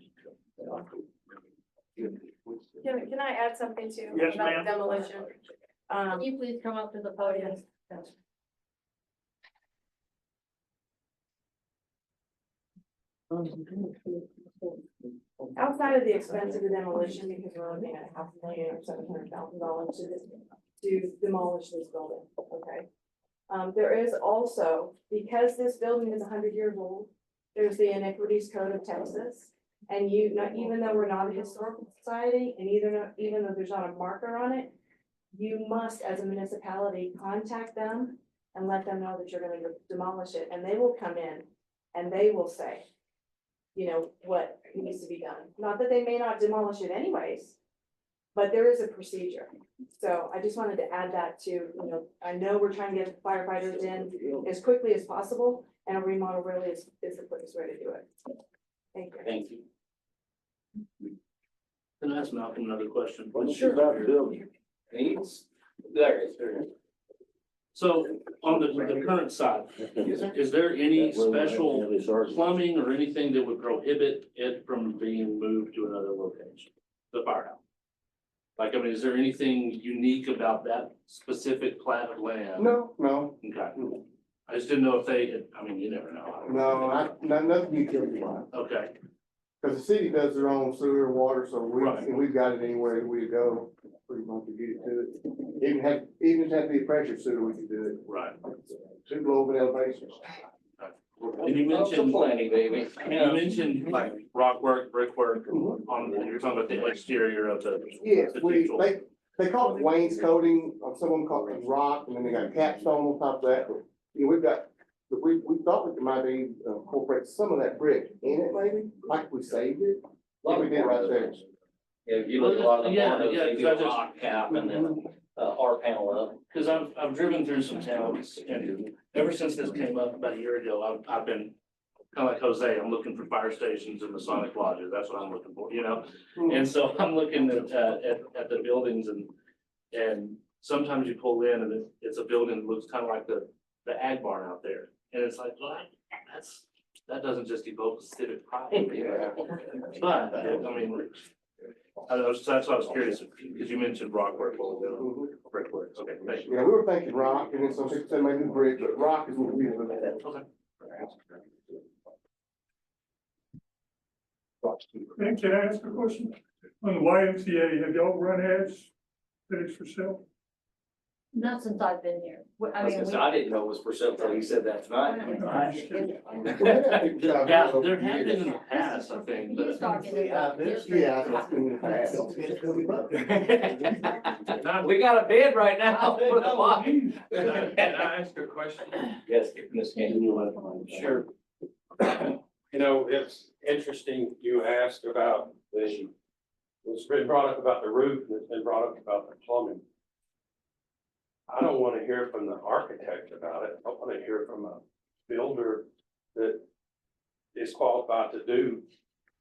Can I add something to? Yes, about ma'am. Demolition. Can you please come up to the podium? Outside of the expense of the demolition, because we're looking at $500,000 or $700,000 to demolish this building, okay? There is also, because this building is 100 years old, there's the Iniquities Code of Texas. And even though we're not a historical society, and even though there's not a marker on it, you must, as a municipality, contact them and let them know that you're gonna demolish it, and they will come in and they will say, you know, what needs to be done. Not that they may not demolish it anyways, but there is a procedure. So I just wanted to add that to, I know we're trying to get firefighters in as quickly as possible, and a remodel really is the quickest way to do it. Thank you. Thank you. Can I ask Malcolm another question? What's about the building? Needs? There it is. So on the current side, is there any special plumbing or anything that would prohibit it from being moved to another location? The firehouse? Like, I mean, is there anything unique about that specific plat of land? No, Okay. I just didn't know if they, I mean, you never know. nothing utility wise. Okay, Cause the city does their own sewer and water, so Right. and we've got it anywhere that we go, pretty much to get it to it. Even if it had to be a pressure sewer, we could do it. right. 2 low elevations. And you mentioned, Plenty, baby. you mentioned like rock work, brickwork on, you're talking about the exterior of the. Yes, the we, digital. they call it wainscoting, or someone called it rock, and then they got a capstone on top of that, but, we've got, we thought we might be incorporate some of that brick in it, maybe, like we saved it. Like we did right there. Yeah, if you look at a lot of the Yeah, windows, yeah, they 'cause do I a just- rock cap and then R panel up. Cause I've driven through some towns and ever since this came up about a year ago, I've been kind of like Jose, I'm looking for fire stations and Masonic lodges. That's what I'm looking for, And so I'm looking at the buildings and sometimes you pull in and it's a building that looks kind of like the ag barn out there. And it's like, well, that doesn't just evoke civic pride. But, I mean, that's why I was curious, because you mentioned rock work, brickwork, okay, thank you. Yeah, we were thinking rock, and then some people said maybe brick, but rock is what we were looking at. Okay. And can I ask a question? On the YMCA, have y'all run ads that it's for sale? Not since I've been here. I mean, I didn't know it was for sale until he said that tonight. Yeah, there have been in the past, I think, but. He's talking. We got a bid right now for the lot. Can I ask a question? Yes, Ms. Candy. Sure. You know, it's interesting you asked about it's been brought up about the roof, and it's been brought up about the plumbing. I don't want to hear from the architect about it. I want to hear from a builder that is qualified to do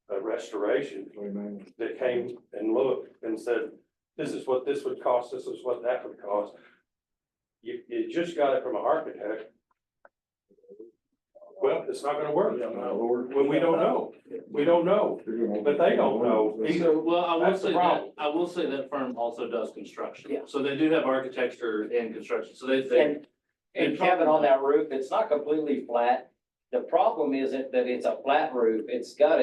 a restoration, that came and looked and said, this is what this would cost, this is what that would cost. You just got it from an architect. Well, it's not gonna work. When we don't know, but they don't know either. Well, I will That's the say that, problem. I will say that firm also does construction. Yeah. So they do have architecture and construction, so they. And Kevin, on that roof, it's not completely flat. The problem isn't that it's a flat roof. It's got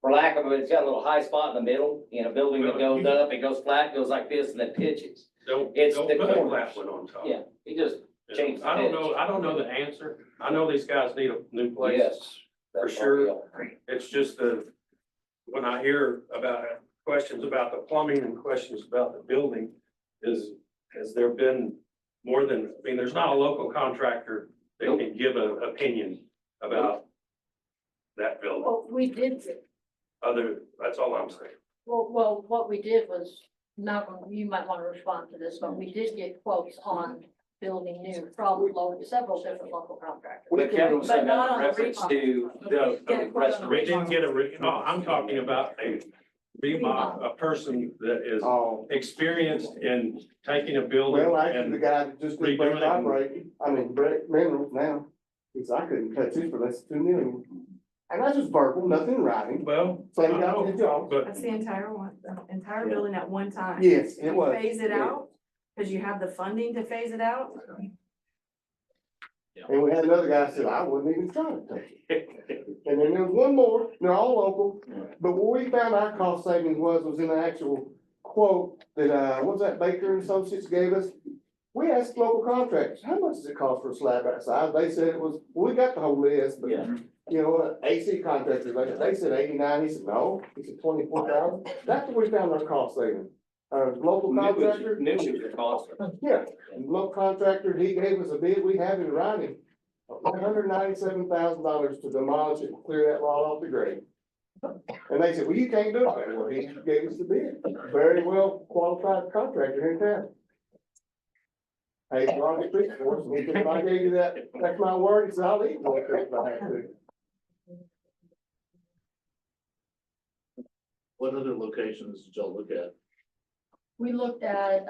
for lack of it, it's got a little high spot in the middle. In a building that goes up, it goes flat, goes like this, and then pitches. It's Don't the put a corners. flat one on top. Yeah, he just changed the I don't pitch. know, I don't know the answer. I know these guys need a new place. Yes. For sure. It's just when I hear about questions about the plumbing and questions about the building, has there been more than, I mean, there's not a local contractor that can give an opinion about that building. Well, we did, That's all I'm saying. well, what we did was, Malcolm, you might want to respond to this, but we did get quotes on building new from several different local contractors. But Kevin was saying But not that on in the reference remodel. to the Get a quote on the We restoration. didn't get no, I'm talking about a person that is Oh, experienced in taking a building well, actually, the and guy that just did redoing Break it. Operating, I mean, Brett Minerals now, because I couldn't touch his for less than $2 million. And that's just verbal, nothing in writing, well, so he got the job. but That's the entire one, the entire building at one time. Yes, it was. Phase it out, because you have the funding to phase it out. And we had another guy that said, I wouldn't even try to take it. And then there was one more, they're all local, but what we found our cost savings was in the actual quote that, what was that Baker and Associates gave us? We asked local contractors, how much does it cost for a slab that size? They said it was, well, we got the whole list, but Yeah. you know, AC contractors, they said 89, he said, no, he said 24,000. That's where we found our cost savings. Local contractor, New is the cost. yeah, local contractor, he gave us a bid, we have it in writing. $197,000 to demolish it and clear that lot off the grade. And they said, well, you can't do it that way. He gave us the bid. Very well qualified contractor in town. Hey, Ron, speak for us. He said, if I gave you that, that's my word. He said, I'll leave if I have to. What other locations did y'all look at? We looked at,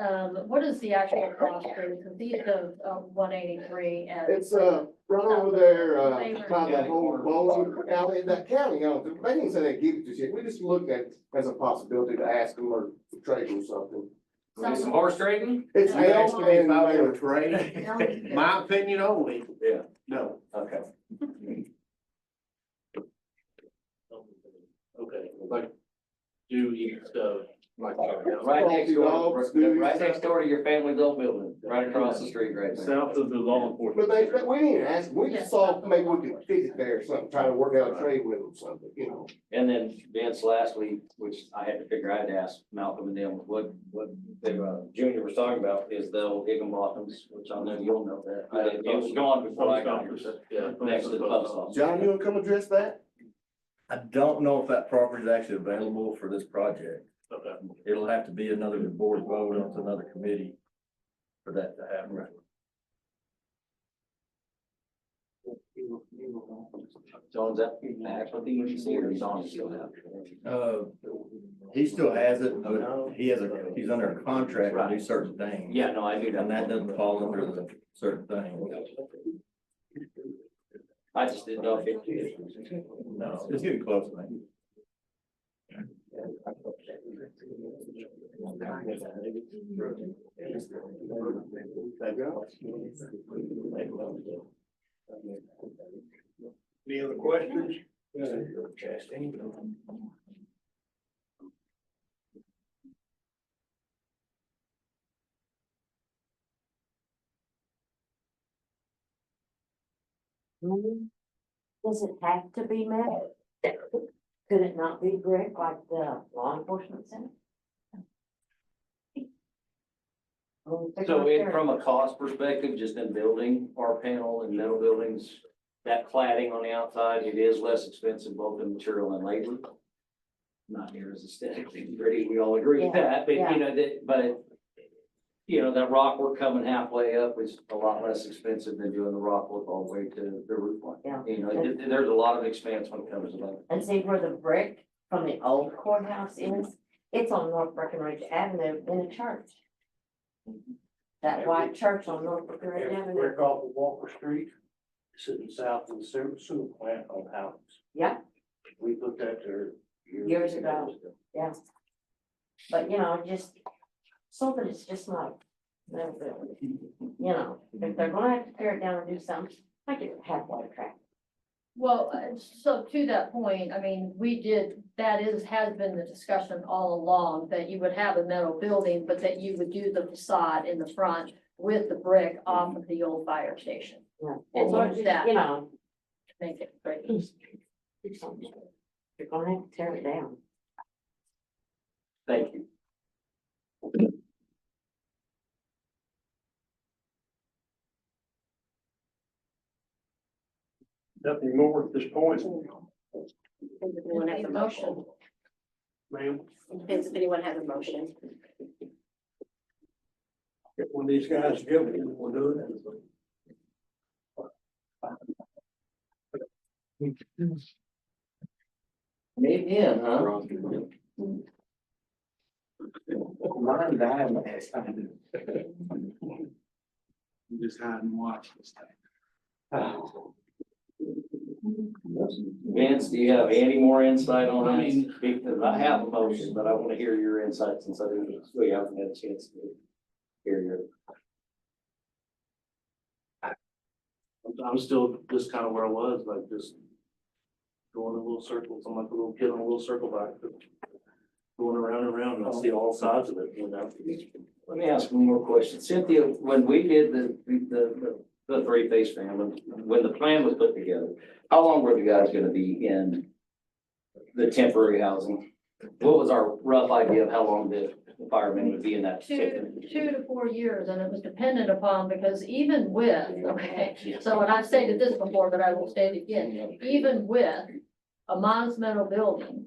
what is the actual cross street, because these of 183 and. It's, right over there, by that whole bowling alley, that county, they didn't say they give it to you. We just looked at it as a possibility to ask them or to trade or something. Some horse trading? It's hell and Miller. my opinion only. Yeah. No. Okay. Okay, like, do eat stuff, like. Right next door, Dogs, dudes. right next door to your family little building, right across the street right there. South of the law enforcement. But we didn't ask, we just saw maybe we could fit it there or something, try to work out a trade with them, something, you know. And then Vince last week, which I had to figure, I had to ask Malcolm and them, what Junior was talking about is the old Higginbottoms, which I know you'll know that. It was gone before I got here, Yeah. next to the post office. John, you wanna come address that? I don't know if that property is actually available for this project. Okay. It'll have to be another board vote onto another committee for that to happen. John's that actually thing you see or John still have? He still has it, but he's under a contract to do certain things. Yeah, no, I knew And that that. doesn't fall under the certain things. I just didn't know if it. No, it's getting close, man. Any other questions? Does it have to be metal? Could it not be brick like the law enforcement center? So from a cost perspective, just in building our panel and metal buildings, that cladding on the outside, it is less expensive both in material and labor. Not near as aesthetically pretty, we all agree with that, but Yeah. you know, that rock work coming halfway up is a lot less expensive than doing the rock work all the way to the roof line. Yeah. You know, there's a lot of expense when it comes to that. And see where the brick from the old courthouse is? It's on North Breckenridge Avenue in a church. That white church on North Breckenridge Avenue. Brick off of Walker Street, sitting south of the sewer plant on Howard's. Yeah, We looked at there years ago, yeah. But, you know, just so that it's just not, you know, if they're gonna have to tear it down and do something, make it halfway track. Well, so to that point, I mean, has been the discussion all along, that you would have a metal building, but that you would do the facade in the front with the brick off of the old fire station. Yeah. And So use just, that. you know, Make it great. do something. You're gonna have to tear it down. Thank you. Nothing more at this point, Depends if anyone has a motion. ma'am. Depends if anyone has a motion. Get one of these guys together, and we'll do it. Maybe in, huh? Mine died last time. You just hide and watch this thing. Vince, do you have any more insight on that? Because I have a motion, but I want to hear your insight since we haven't had a chance to hear your. I'm still just kind of where I was, like just going in little circles. I'm like a little kid on a little circle back, going around and around, and I see all sides of it, you know. Let me ask one more question. Cynthia, when we did the three-phase family, when the plan was put together, how long were the guys gonna be in the temporary housing? What was our rough idea of how long the firemen would be in that? 2 to 4 years, and it was dependent upon, because even with, okay, so, and I've stated this before, but I will state it again, even with a metal building,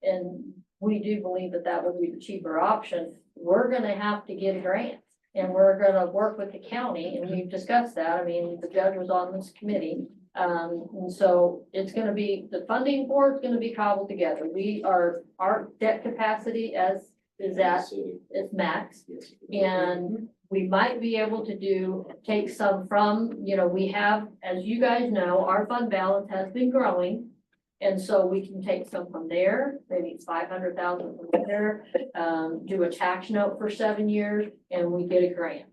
and we do believe that that would be the cheaper option, we're gonna have to get a grant. And we're gonna work with the county, and we've discussed that. I mean, the judge was on this committee. And so it's gonna be, the funding for it's gonna be cobbled together. Our debt capacity is max. And we might be able to take some from, we have, as you guys know, our fund balance has been growing. And so we can take some from there, maybe it's 500,000 from there, do a tax note for 7 years, and we get a grant.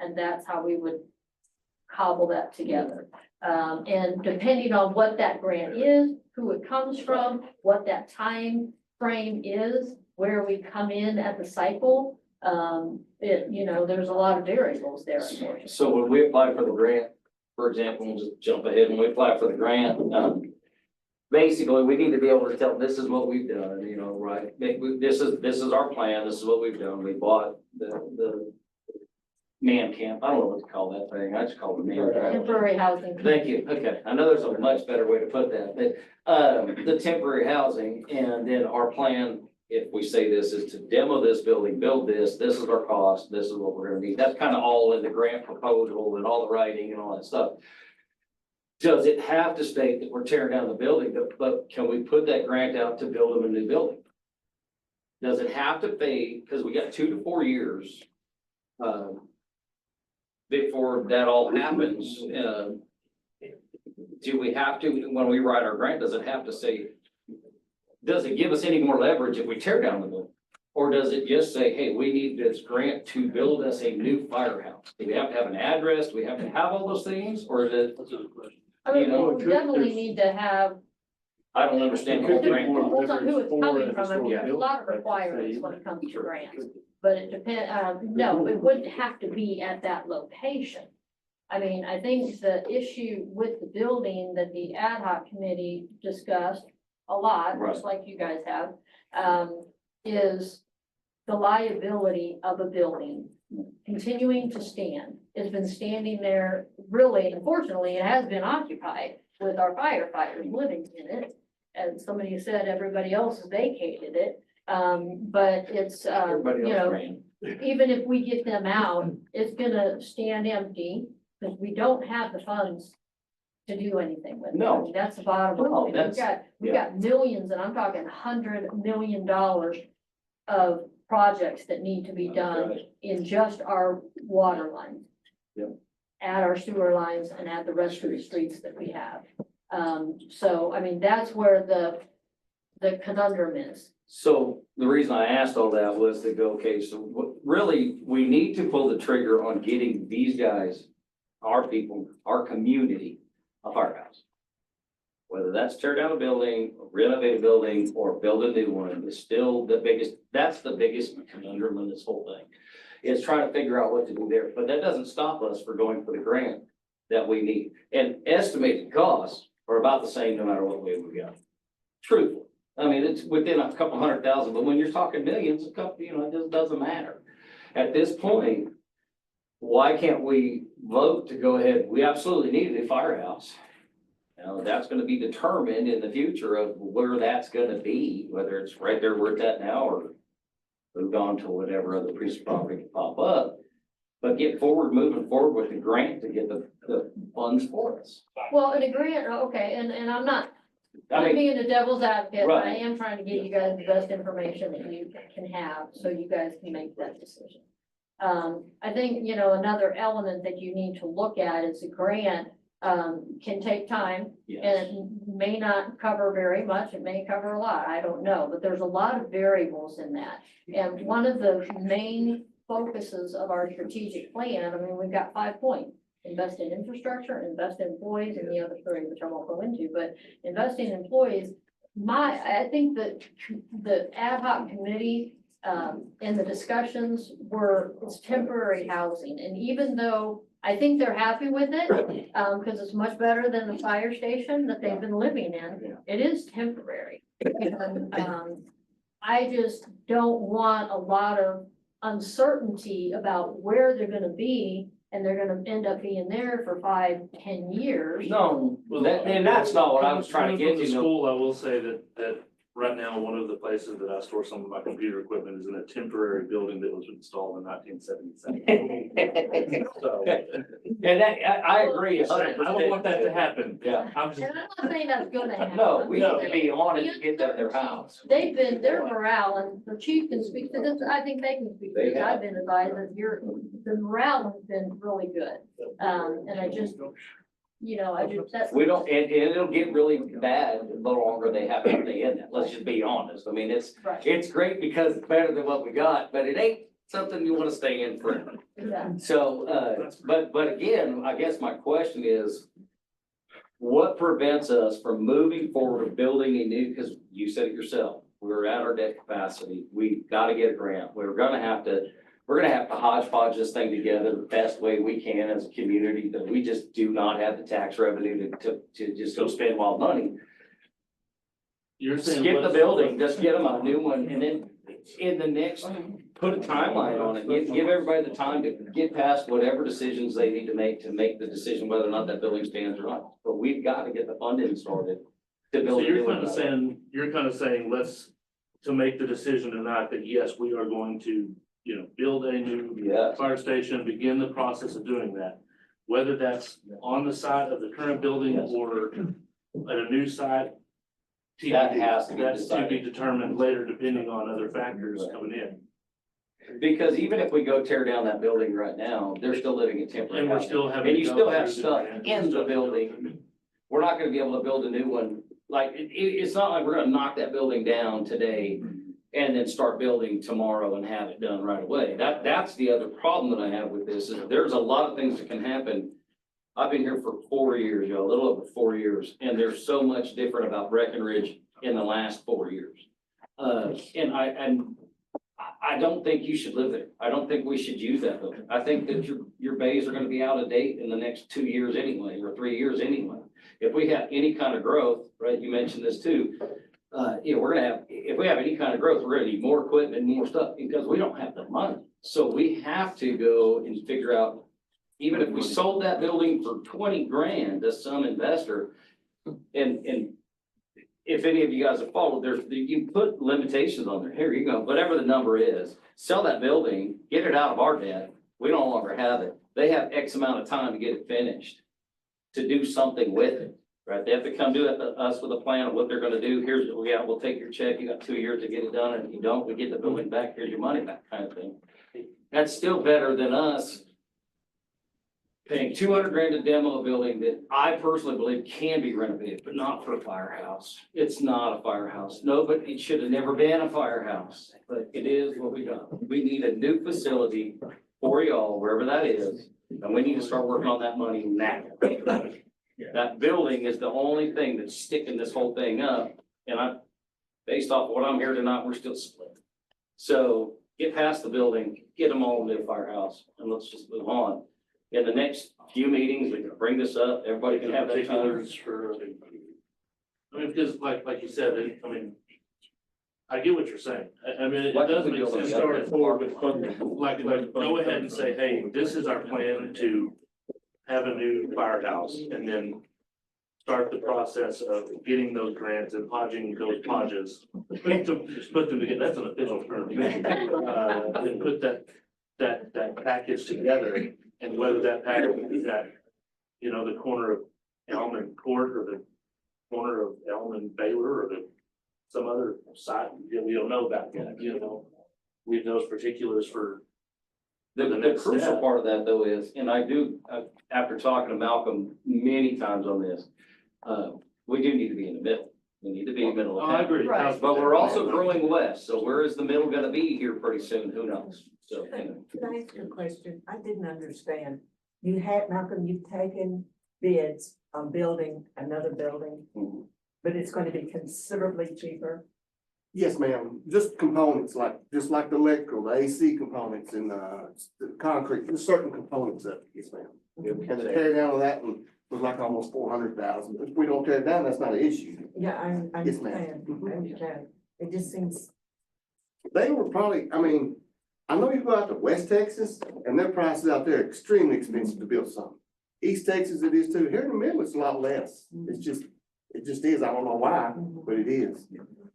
And that's how we would cobble that together. And depending on what that grant is, who it comes from, what that time frame is, where we come in at the cycle, there's a lot of variables there. So when we apply for the grant, for example, we'll just jump ahead, when we apply for the grant, basically, we need to be able to tell them, this is what we've done, right? This is our plan, this is what we've done. We bought the man camp. I don't know what to call that thing. I just call it man camp. Temporary housing. Thank you. Okay. I know there's a much better way to put that, but, the temporary housing and then our plan, if we say this, is to demo this building, build this is our cost, this is what we're gonna need. That's kind of all in the grant proposal and all the writing and all that stuff. Does it have to state that we're tearing down the building, but can we put that grant out to build them a new building? Does it have to pay, because we got 2 to 4 years, before that all happens, do we have to, when we write our grant, does it have to say, does it give us any more leverage if we tear down the building? Or does it just say, hey, we need this grant to build us a new firehouse? Do we have to have an address? Do we have to have all those things? Or is it? I mean, we definitely need to have, I don't understand the whole grant. depends on who it's coming from. I mean, there's a lot of requirements when it comes to grants. But it depends, no, it wouldn't have to be at that location. I mean, I think the issue with the building that the ad hoc committee discussed a lot, just like you guys have, is the liability of a building continuing to stand. It's been standing there, really, unfortunately, it has been occupied with our firefighters living in it. And somebody said everybody else has vacated it, but it's, Everybody you else know, ran. even if we get them out, it's gonna stand empty, because we don't have the funds to do anything with it. No. I mean, that's the bottom No, line. that's- We've got millions, and I'm talking $100 million of projects that need to be done in just our water lines. Yep. At our sewer lines and at the rest of the streets that we have. So, I mean, that's where the conundrum is. So the reason I asked all that was to go, okay, so really, we need to pull the trigger on getting these guys, our people, our community, a firehouse. Whether that's tear down a building, renovate a building, or build a new one, is still that's the biggest conundrum in this whole thing. Is trying to figure out what to do there, but that doesn't stop us for going for the grant that we need. And estimated costs are about the same no matter what way we go. Truthfully, I mean, it's within a couple $100,000, but when you're talking millions, a couple, it just doesn't matter. At this point, why can't we vote to go ahead? We absolutely need a new firehouse. Now, that's gonna be determined in the future of where that's gonna be, whether it's right there where it's at now or moved on to whatever other piece of property can pop up. But moving forward with the grant to get the funds for us. Well, an grant, okay, and I'm not, I I'm mean, being the devil's advocate, but I Right. am trying to give you guys the best information that you can have, so you guys can make that decision. I think, another element that you need to look at is a grant, can take time. yes, And it may not cover very much, it may cover a lot, I don't know, but there's a lot of variables in that. And one of the main focuses of our strategic plan, I mean, we've got 5 points. Invest in infrastructure, invest in employees, and the other 3, which I won't go into, but investing in employees. I think that the ad hoc committee, and the discussions it's temporary housing, and even though I think they're happy with it, because it's much better than the fire station that they've been living in. It is temporary. And, I just don't want a lot of uncertainty about where they're gonna be, and they're gonna end up being there for 5-10 years. no, and that's not what I was trying to get From the to. school, I will say that right now, one of the places that I store some of my computer equipment is in a temporary building that was installed in 1977. So, And I agree. I don't want that to happen. Yeah. I'm just, And I'm not saying that's gonna happen. No, we need to be on it to get them their house. Their morale, and the chief can speak to this, I think they can speak to They this, have. I've been advised that the morale has been really good. And I just, that's. We don't, and it'll get really bad the longer they have to stay in it. Let's just be honest. I mean, Right. it's great because it's better than what we got, but it ain't something you wanna stay in forever. Yeah. So, but again, I guess my question is, what prevents us from moving forward of building a new, because you said it yourself, we're at our debt capacity, we gotta get a grant, we're gonna have to hodgepodge this thing together the best way we can as a community, that we just do not have the tax revenue to just go spend wild money. you're saying. Skip the let's- building, just get them a new one, and then in the next, put a timeline on it, give everybody the time to get past whatever decisions they need to make the decision whether or not that building stands or not. But we've got to get the funding started to So build. a you're new kind of one. saying, to make the decision tonight that yes, we are going to, build a new Yes, fire station, begin the process of doing that. Whether that's on the side of the current building Yes. or at a new site. That has to be That's to be decided. determined later, depending on other factors coming in. because even if we go tear down that building right now, they're still living in temporary And we're housing. still having. And to you go still have through the stuff grant in the stuff. building. We're not gonna be able to build a new one, like, it's not like we're gonna knock that building down today and then start building tomorrow and have it done right away. That's the other problem that I have with this, is there's a lot of things that can happen. I've been here for 4 years, a little over 4 years, and there's so much different about Breckenridge in the last 4 years. And I don't think you should live there. I don't think we should use that building. I think that your bays are gonna be out of date in the next 2 years anyway, or 3 years anyway. If we have any kind of growth, right, you mentioned this too, we're gonna have, if we have any kind of growth, we're gonna need more equipment, more stuff, because we don't have the money. So we have to go and figure out, even if we sold that building for 20 grand to some investor, and if any of you guys have followed, you put limitations on there. Here you go, whatever the number is, sell that building, get it out of our debt. We no longer have it. They have X amount of time to get it finished, to do something with it, right? They have to come to us with a plan of what they're gonna do. Here's what we got. We'll take your check. You got 2 years to get it done. And if you don't, we get the building back. Here's your money back, kind of thing. That's still better than us paying 200 grand to demo a building that I personally believe can be renovated, but not for a firehouse. It's not a firehouse. No, but it should have never been a firehouse, but it is what we got. We need a new facility for y'all, wherever that is, and we need to start working on that money now. That building is the only thing that's sticking this whole thing up, and based off of what I'm hearing tonight, we're still split. So get past the building, get them all into a firehouse, and let's just move on. In the next few meetings, we can bring this up, everybody can have that time. Particulars for, I mean, because like you said, I mean, I get what you're saying. I mean, it does make sense to start forward with funding. Like, go ahead and say, hey, this is our plan to have a new firehouse, and then start the process of getting those grants and podging those podges. Just put them together, that's an official term. And put that package together, and whether that package is at, the corner of Elm and Court, or the corner of Elm and Baylor, or some other site, we don't know about yet, we have those particulars for. The crucial part of that though is, and I do, after talking to Malcolm many times on this, we do need to be in the middle. We need to be in the middle of town. I agree. Right. But we're also growing west, so where is the middle gonna be here pretty soon? Who knows? So, Can I ask you a question? I didn't understand. Malcolm, you've taken bids on building another building, but it's going to be considerably cheaper. Yes, ma'am, just components, just like the electrical, the AC components and, the concrete, there's certain components of it, yes, ma'am. And the tear down of that one was like almost 400,000. If we don't tear it down, that's not an issue. Yeah, I Yes, ma'am. understand. I understand. It just seems, They were probably, I know you go out to West Texas and their prices out there are extremely expensive to build something. East Texas it is too. Here in the middle, it's a lot less. It just is. I don't know why, but it is.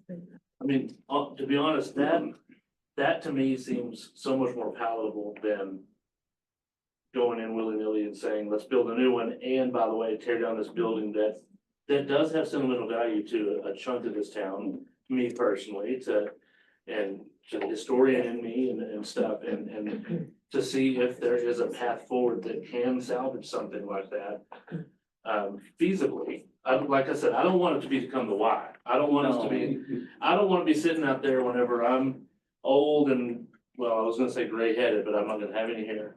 I mean, to be honest, that to me seems so much more palatable than going in willy-nilly and saying, let's build a new one, and by the way, tear down this building that does have sentimental value to a chunk of this town, me personally, to the historian in me and stuff, and to see if there is a path forward that can salvage something like that, feasibly. Like I said, I don't want it to become the why. I don't want us to be, I don't want to be sitting out there whenever I'm old and, well, I was gonna say gray headed, but I'm not gonna have any hair.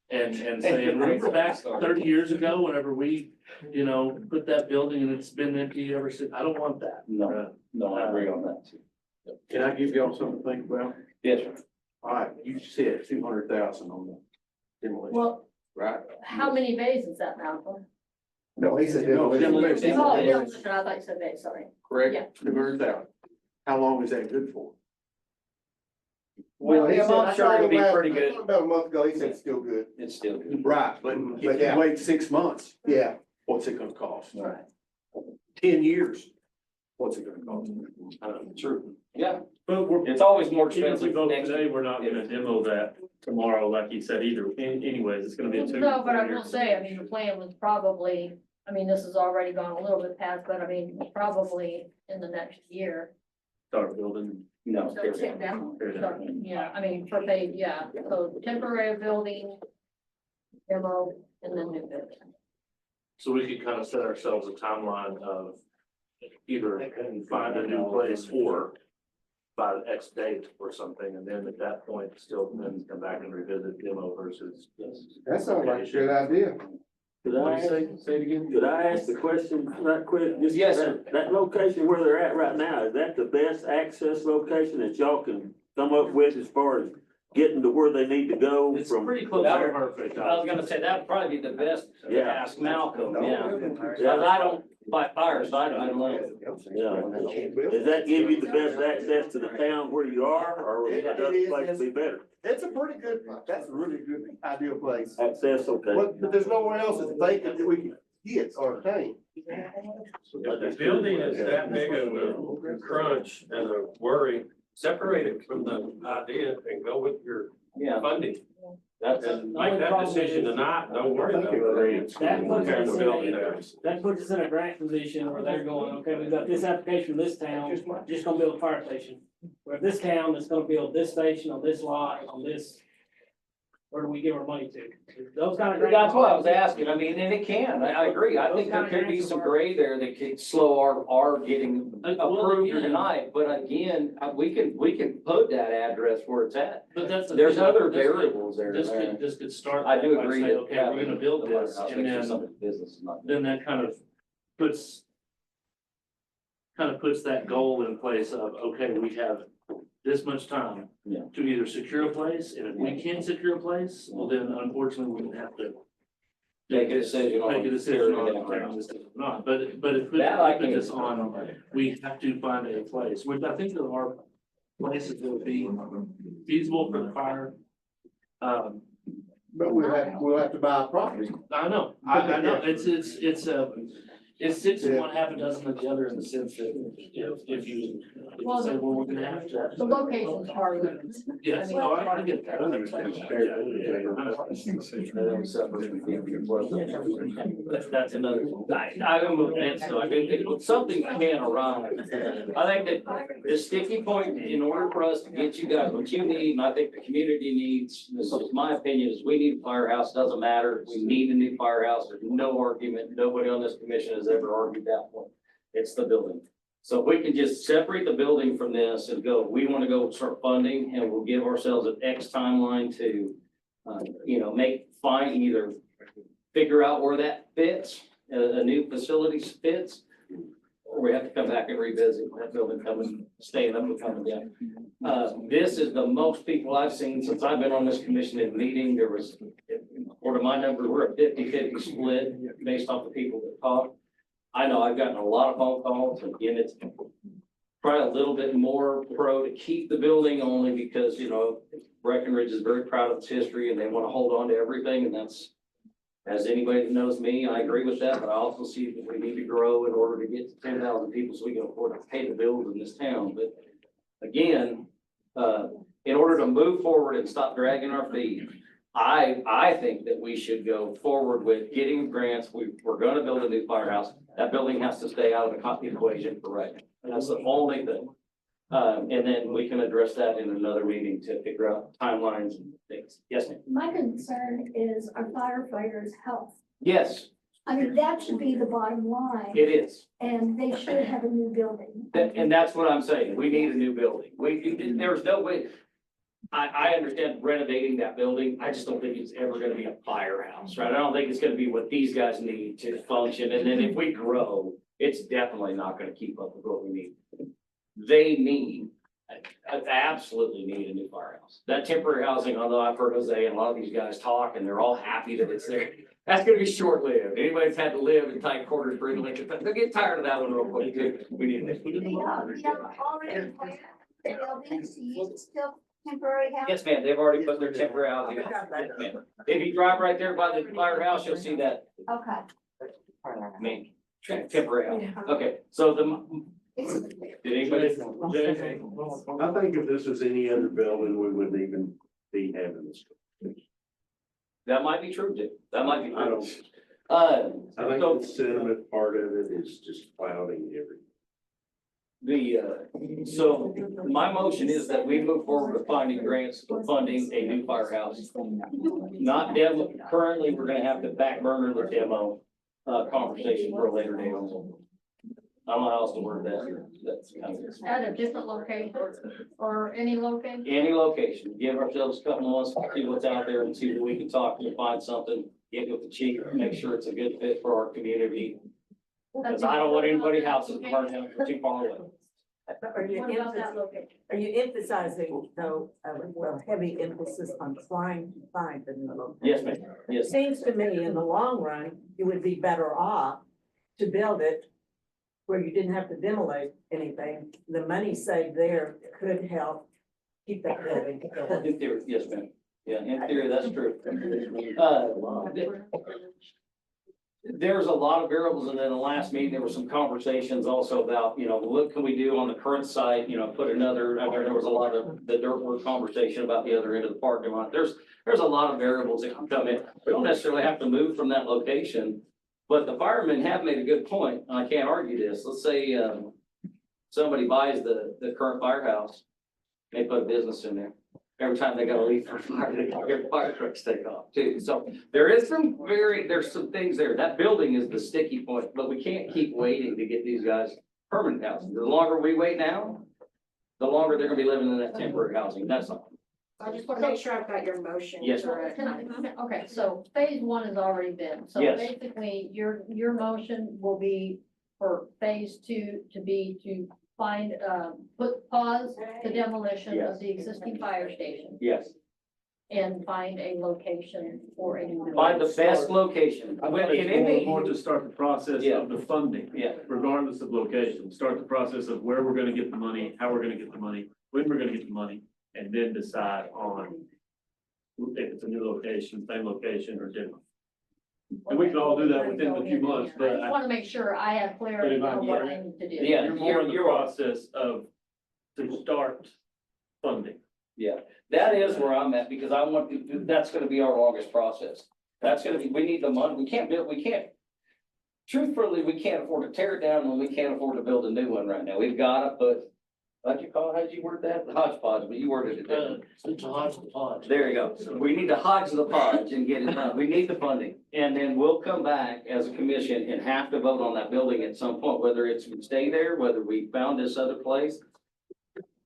And saying, remember back 30 years ago, whenever we, put that building and it's been empty ever since. I don't want that. No, I agree on that too. Can I give y'all something to think about? Yes, sir. All right, you said 200,000 on the demolition, Well, right? how many bays is that, Malcolm? No, he said. Oh, demolition, I thought you said bays, sorry. Correct, Yeah. 200,000. How long is that good for? Well, he said, I'm sure it'll be pretty good. About a month ago, he said it's still good. It's still good. Right, but if yeah. you wait 6 months, Yeah. what's it gonna cost? Right. 10 years, what's it gonna cost? True. Yeah, But it's always more even if we expensive vote next today, year. we're not gonna demo that tomorrow, like you said either. Anyways, it's gonna be a 2 No, but I year. will say, I mean, the plan was probably, I mean, this has already gone a little bit past, but I mean, probably in the next year. Start building. No. So take down, Tear down. start, yeah, I mean, for pay, yeah, so temporary building, demo, and then new building. So we could kind of set ourselves a timeline of either find a new place or by the X date or something, and then at that point, still then come back and revisit demo versus. That sounds like a good idea. Could I ask, Say it again? could I ask the question right quick? Just Yes, sir. That location where they're at right now, is that the best access location that y'all can come up with as far as getting to where they need to go It's from? pretty close. That would I perfect. was gonna say, that'd probably be the best to Yeah. ask Malcolm, yeah. Cause Yeah. I don't fight fires, so I don't know. Yeah. Does that give you the best access to the town where you are, or It does is, the place be better? It's a pretty good, that's a really good ideal place. Access, okay. But there's nowhere else that's vacant that we can get or obtain. The building is that big of a crunch and a worry, separate it from the idea and go with your Yeah, funding. that's, And make that decision tonight, don't worry about it. That puts Tear us the in building a, down. that puts us in a grant position where they're going, okay, we've got this application from this town, just gonna build a fire station. Where this town is gonna build this station on this lot, on this, where do we give our money to? Those kind of grants. that's what I was asking, I mean, and it can, I agree, I think there could be some gray there that could slow our getting approved or denied, but again, we can put that address where it's at. But that's the There's thing, other this could- variables there. This could start. I do that by agree saying, that, okay, yeah, we're gonna build this, and then, business is not. then that kind of puts that goal in place of, okay, we have this much time Yeah. to either secure a place, and if we can't secure a place, well, then unfortunately, we would have to Make a decision on. make a decision on tearing it down. tearing this down or not, but it puts That I can- this on, we have to find a place, which I think there are places that would be feasible for the fire. But we'll have to buy a property. I know, I know, it's six of one, half a dozen of the other in the sense that if you say, well, we're gonna have to. The location's part of it. Yes, no, I get that. That's another, I don't move that, so I think something can around. I think that the sticky point, in order for us to get you guys what you need, and I think the community needs, this is my opinion, is we need a firehouse, doesn't matter, we need a new firehouse, there's no argument, nobody on this commission has ever argued that point. It's the building. So if we can just separate the building from this and go, we want to go start funding, and we'll give ourselves an X timeline to, either figure out where that fits, a new facility fits, or we have to come back and revisit that building staying up and coming down. This is the most people I've seen since I've been on this commission in meeting. There was, according to my number, we're a 50-50 split based off the people that talk. I know I've gotten a lot of phone calls, and again, it's probably a little bit more pro to keep the building only because, Breckenridge is very proud of its history and they want to hold on to everything, and that's, as anybody that knows me, I agree with that, but I also see that we need to grow in order to get to 10,000 people so we can afford to pay the bills in this town. But again, in order to move forward and stop dragging our feet, I think that we should go forward with getting grants. We're gonna build a new firehouse. That building has to stay out of the equation for right now. And that's the only thing. And then we can address that in another meeting to figure out timelines and things. Yes, ma'am. My concern is our firefighters' health. Yes, I mean, that should be the bottom line, it is. and they should have a new building. And that's what I'm saying. We need a new building. There's no way. I understand renovating that building. I just don't think it's ever gonna be a firehouse, right? I don't think it's gonna be what these guys need to function. And then if we grow, it's definitely not gonna keep up with what we need. They need, absolutely need a new firehouse. That temporary housing, although I've heard Jose and a lot of these guys talk and they're all happy that it's there, that's gonna be short-lived. Anybody's had to live in tight quarters for like, they'll get tired of that one real quick too. We need it. Already planned buildings to use still temporary house. Yes, ma'am, they've already put their temporary housing. Yes, ma'am. If you drive right there by the firehouse, you'll see that, Okay. temporary house. Okay, so did anybody? I think if this was any other building, we wouldn't even be having this. That might be true, Jim. That might be I true. don't, I think the sentiment part of it is just clouding everything. So my motion is that we move forward to finding grants for funding a new firehouse. Not demo, currently, we're gonna have to back burner the demo, conversation for a later date on. I don't know how else to word that. That's kind of. At a different location or any location? Any location, give ourselves a couple months, see what's out there and see if we can talk and find something, get with the chief, make sure it's a good fit for our community. Because I don't want anybody's houses burned down too far away. Are you, What about that location? are you emphasizing, though, well, heavy emphasis on trying to find the new location? Yes, ma'am, yes. Seems to me, in the long run, you would be better off to build it where you didn't have to demolish anything. The money saved there could help keep that building. In theory, yes, ma'am. Yeah, in theory, that's true. There's a lot of variables, and then the last meeting, there were some conversations also about, you know, what can we do on the current site, you know, put another, there was a lot of the dirt work conversation about the other end of the parking lot. There's a lot of variables that can come in. We don't necessarily have to move from that location, but the firemen have made a good point, and I can't argue this. Let's say, somebody buys the current firehouse, they put a business in there. Every time they gotta leave for fire, they gotta get fire trucks take off too. So there's some things there. That building is the sticky point, but we can't keep waiting to get these guys permanent housing. The longer we wait now, the longer they're gonna be living in that temporary housing. That's all. I just want to make sure I've got your motion. Yes, correct. Okay, so phase one has already been, so Yes. basically, your motion will be for phase two to be to find, put pause the demolition Yes. of the existing fire station Yes, and find a location for a new. find the best location. I When- think and it's it more may- important to start the process Yeah. of the funding, Yeah, regardless of location. Start the process of where we're gonna get the money, how we're gonna get the money, when we're gonna get the money, and then decide on if it's a new location, same location, or different. And we can all do that within a few months, I but just want to make sure I have clarity on what I need to do. Yeah. you're more in the process of to start funding. yeah. That is where I'm at, because I want to, that's gonna be our longest process. That's gonna be, we need the money. We can't. Truthfully, we can't afford to tear it down when we can't afford to build a new one right now. We've gotta put, how'd you word that? Hodgepodge, but you worded it different. It's a hodgepodge. There you go. We need to hodge the podge and get it done. We need the funding. And then we'll come back as a commission and have to vote on that building at some point, whether it's we stay there, whether we found this other place.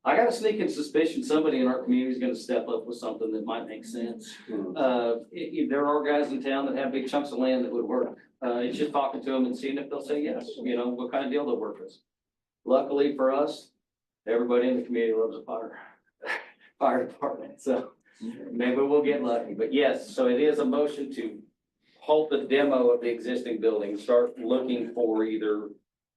I got a sneaking suspicion somebody in our community is gonna step up with something that might make sense. There are guys in town that have big chunks of land that would work. It's just talking to them and seeing if they'll say yes, you know, what kind of deal they'll work with. Luckily for us, everybody in the community loves a fire department, so maybe we'll get lucky. But yes, so it is a motion to halt the demo of the existing building, start looking for either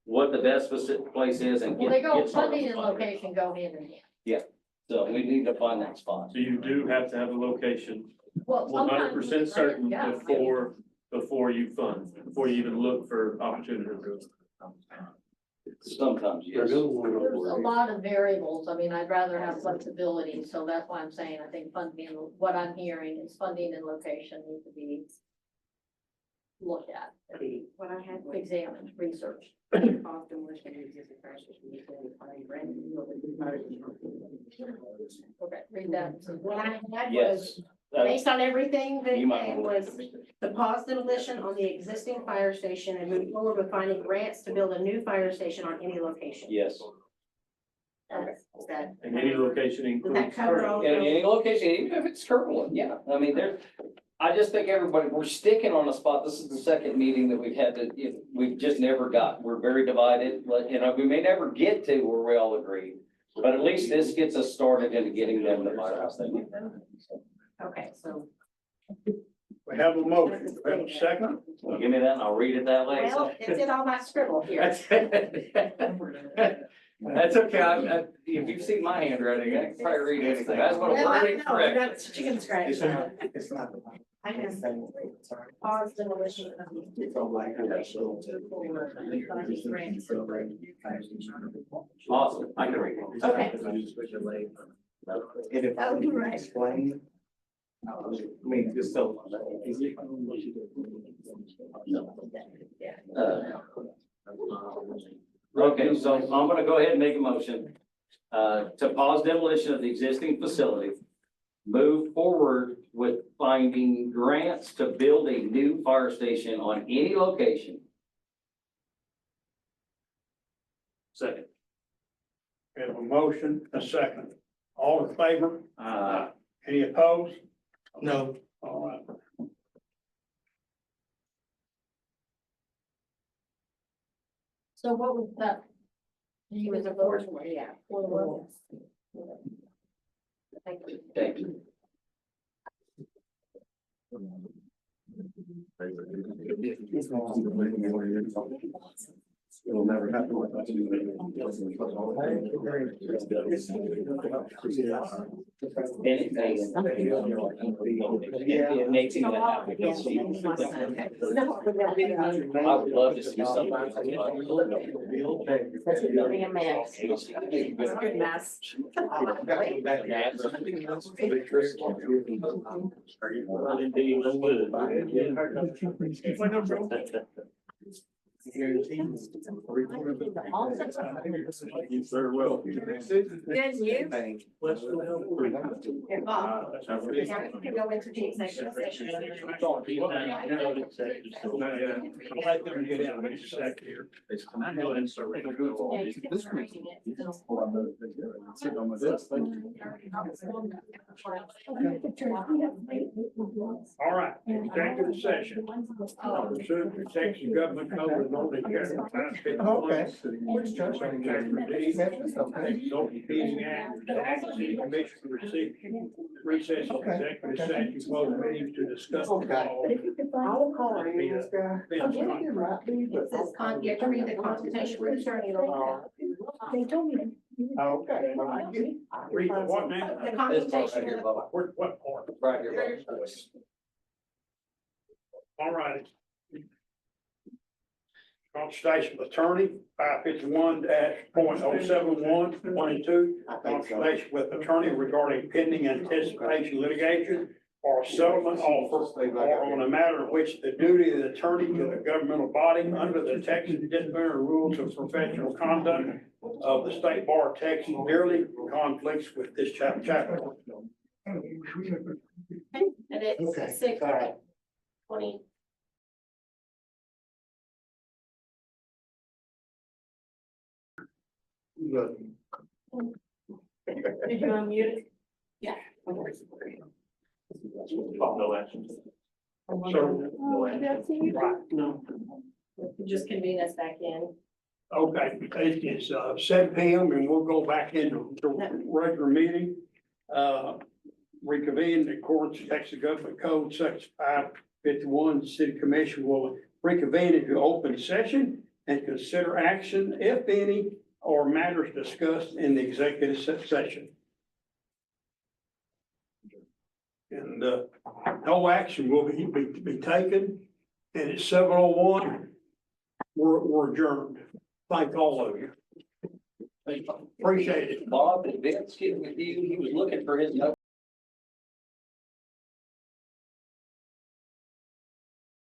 what the best specific place is and Well, get. they go, get started. funding and location go hand in hand. So we need to find that spot. So you do have to have a location Well, 100% certain yeah. before you fund, before you even look for opportunities. Sometimes, yes. There's a lot of variables. I mean, I'd rather have flexibility, so that's why I'm saying, I think funding, what I'm hearing is funding and location need to be looked at, What I had was examined, researched. cost and which can exist in practice, we can find brand new. Okay, read that. What I had Yes. was, That- based on everything that You might it wanna- was, the pause demolition on the existing fire station and move forward with finding grants to build a new fire station on any location. Yes. Is that? And any location Does that includes. cover all? In of any location, even if it's Kirkland, yeah. I mean, I just think everybody, we're sticking on a spot. This is the second meeting that we've had we've just never got. We're very divided, but, you know, we may never get to where we all agree. But at least this gets us started into getting them the firehouse they need. Okay, so. We have a motion, we have a second. Well, give me that and I'll read it that way. Well, it's in all my scribble here. That's okay. If you've seen my handwriting, I can probably read anything. That's what Well, I I'm know, correct. that's chicken scratch. It's not. I can pause demolition of the. Awesome. I can read it. Okay. And if Oh, you right. explain, I mean, just so. Okay, so I'm gonna go ahead and make a motion, to pause demolition of the existing facility. Move forward with finding grants to build a new fire station on any location. Second. We have a motion, a second. All in favor? Any opposed? No. All right. So what was that? He was a fourth one, yeah. Thank you. Thank you. It'll never happen with us. It makes it happen. I would love to see something. That's gonna be a mess. Good mess. You very well. Good, you? Bob. Yeah, we can go into the executive session. All right, executive session. Pursuant to Texas Government Code of Northern Carolina, 551. Which judge are you? Open meeting act, city commission to receive recess of executive session, close meeting to discuss. I'll call him, this guy. This is you have to read the consultation with attorney. They told me. Okay. Read the what now? The This part right consultation. here, Bubba. What part? Right here, Bubba. All right. Consultation with attorney, 551-.071, 1 and 2. Consultation with attorney regarding pending anticipation litigation or settlement offer or on a matter in which the duty of the attorney to the governmental body under the Texas disciplinary rules of professional conduct of the State Bar of Texas nearly conflicts with this chapter. And it's 6:20. Did you unmute it? Yeah. No action. No. Just convene us back in. Okay, it's 7 p.m. and we'll go back into the regular meeting. Reconvene in accordance with Texas Government Code, section 551, the city commission will reconvene into open session and consider action, if any, or matters discussed in the executive session. And no action will be taken, and it's 7:01. We're adjourned. Thank all of you. Appreciate it. Bob, did Vince get with you? He was looking for his note.